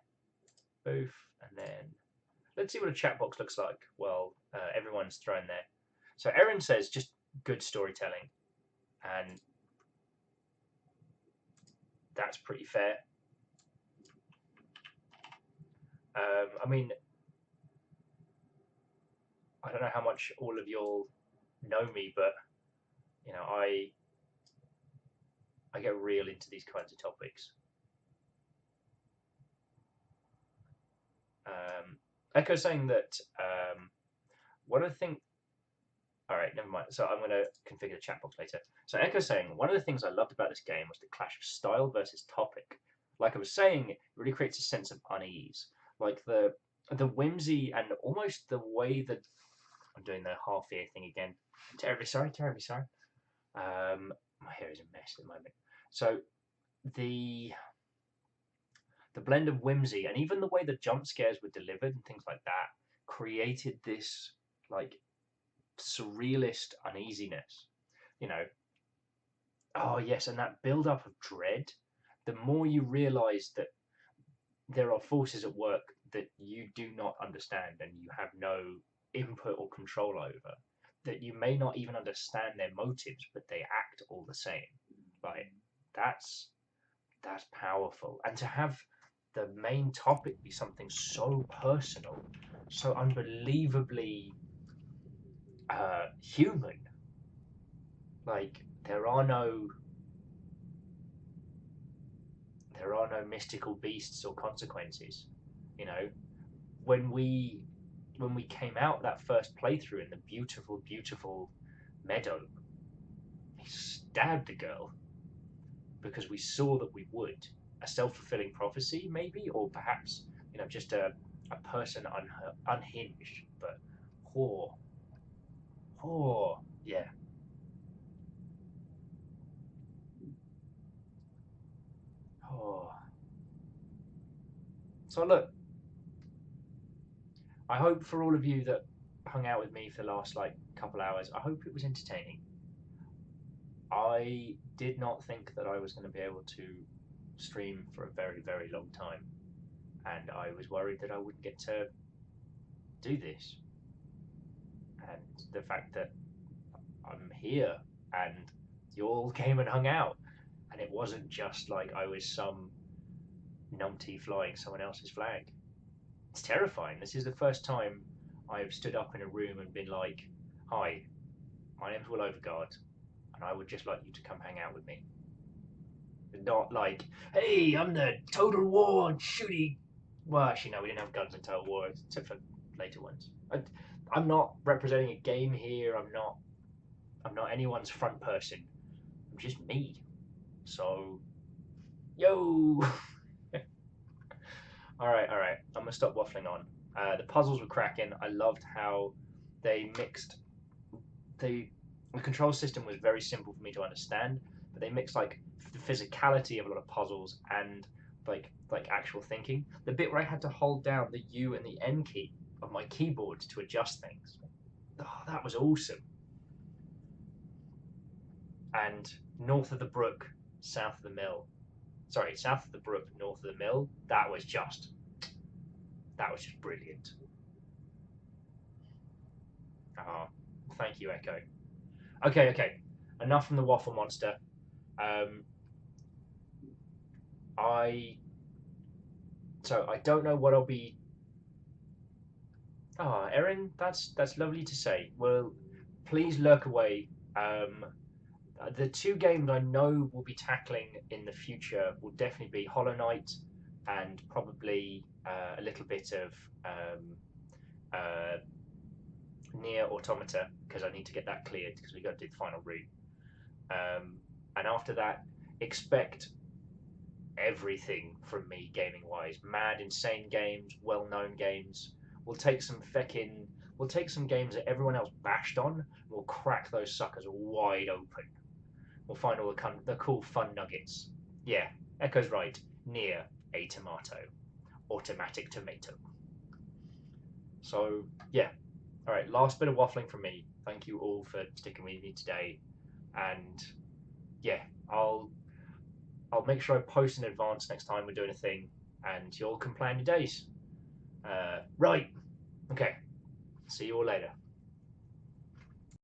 S1: Boof, and then let's see what a chat box looks like. Well, everyone's thrown there. So Erin says just good storytelling, and that's pretty fair. I mean, I don't know how much all of y'all know me, but I get real into these kinds of topics. Echo saying that one of the things. All right, never mind. So I'm going to configure the chat box later. So Echo saying one of the things I loved about this game was the clash of style versus topic. Like I was saying, it really creates a sense of unease. Like the whimsy and almost the way that I'm doing the half ear thing again. Terribly sorry, terribly sorry. My hair is a mess at the moment. So the blend of whimsy and even the way the jump scares were delivered and things like that created this like surrealist uneasiness. You know, oh yes, and that build up of dread. The more you realise that there are forces at work that you do not understand and you have no input or control over, that you may not even understand their motives, but they act all the same. Like that's powerful, and to have the main topic be something so personal, so unbelievably human. Like there are no mystical beasts or consequences. You know, when we came out that first playthrough in the beautiful, beautiful meadow, he stabbed the girl because we saw that we would. A self-fulfilling prophecy, maybe, or perhaps just a person unhinged. But yeah. Oh. So look, I hope for all of you that hung out with me for the last couple hours, I hope it was entertaining. I did not think that I was going to be able to stream for a very, very long time, and I was worried that I wouldn't get to do this. And the fact that I'm here and you all came and hung out, and it wasn't just like I was some numpty flying someone else's flag. It's terrifying. This is the first time I've stood up in a room and been like, "Hi, my name's Will Overguard, and I would just like you to come hang out with me." Not like, "Hey, I'm the Total War shooty." Well, actually, no, we didn't have guns in Total War except for later ones. I'm not representing a game here. I'm not. I'm not anyone's front person. I'm just me. So, yo. All right, all right. I'm gonna stop waffling on. The puzzles were cracking. I loved how they mixed the control system was very simple for me to understand, but they mixed like the physicality of a lot of puzzles and like actual thinking. The bit where I had to hold down the U and the N key of my keyboard to adjust things. Oh, that was awesome. And north of the brook, south of the mill. Sorry, south of the brook, north of the mill. That was just brilliant. Oh, thank you, Echo. Okay, okay. Enough from the waffle monster. Um, I I don't know what I'll be. Ah, Erin, that's lovely to say. Well, please lurk away. The two games I know we'll be tackling in the future will definitely be Hollow Knight and probably a little bit of uh, Near Automata because I need to get that cleared because we got to do the final route. And after that, expect everything from me gaming wise. Mad, insane games, well known games. We'll take some feckin'. We'll take some games that everyone else bashed on. And we'll crack those suckers wide open. We'll find all the cool fun nuggets. Yeah, Echo's right. Near a tomato. Automatic tomato. So, yeah. Alright, last bit of waffling from me. Thank you all for sticking with me today. And yeah, I'll make sure I post in advance next time we're doing a thing, and you all can plan your days. Right. Okay. See you all later.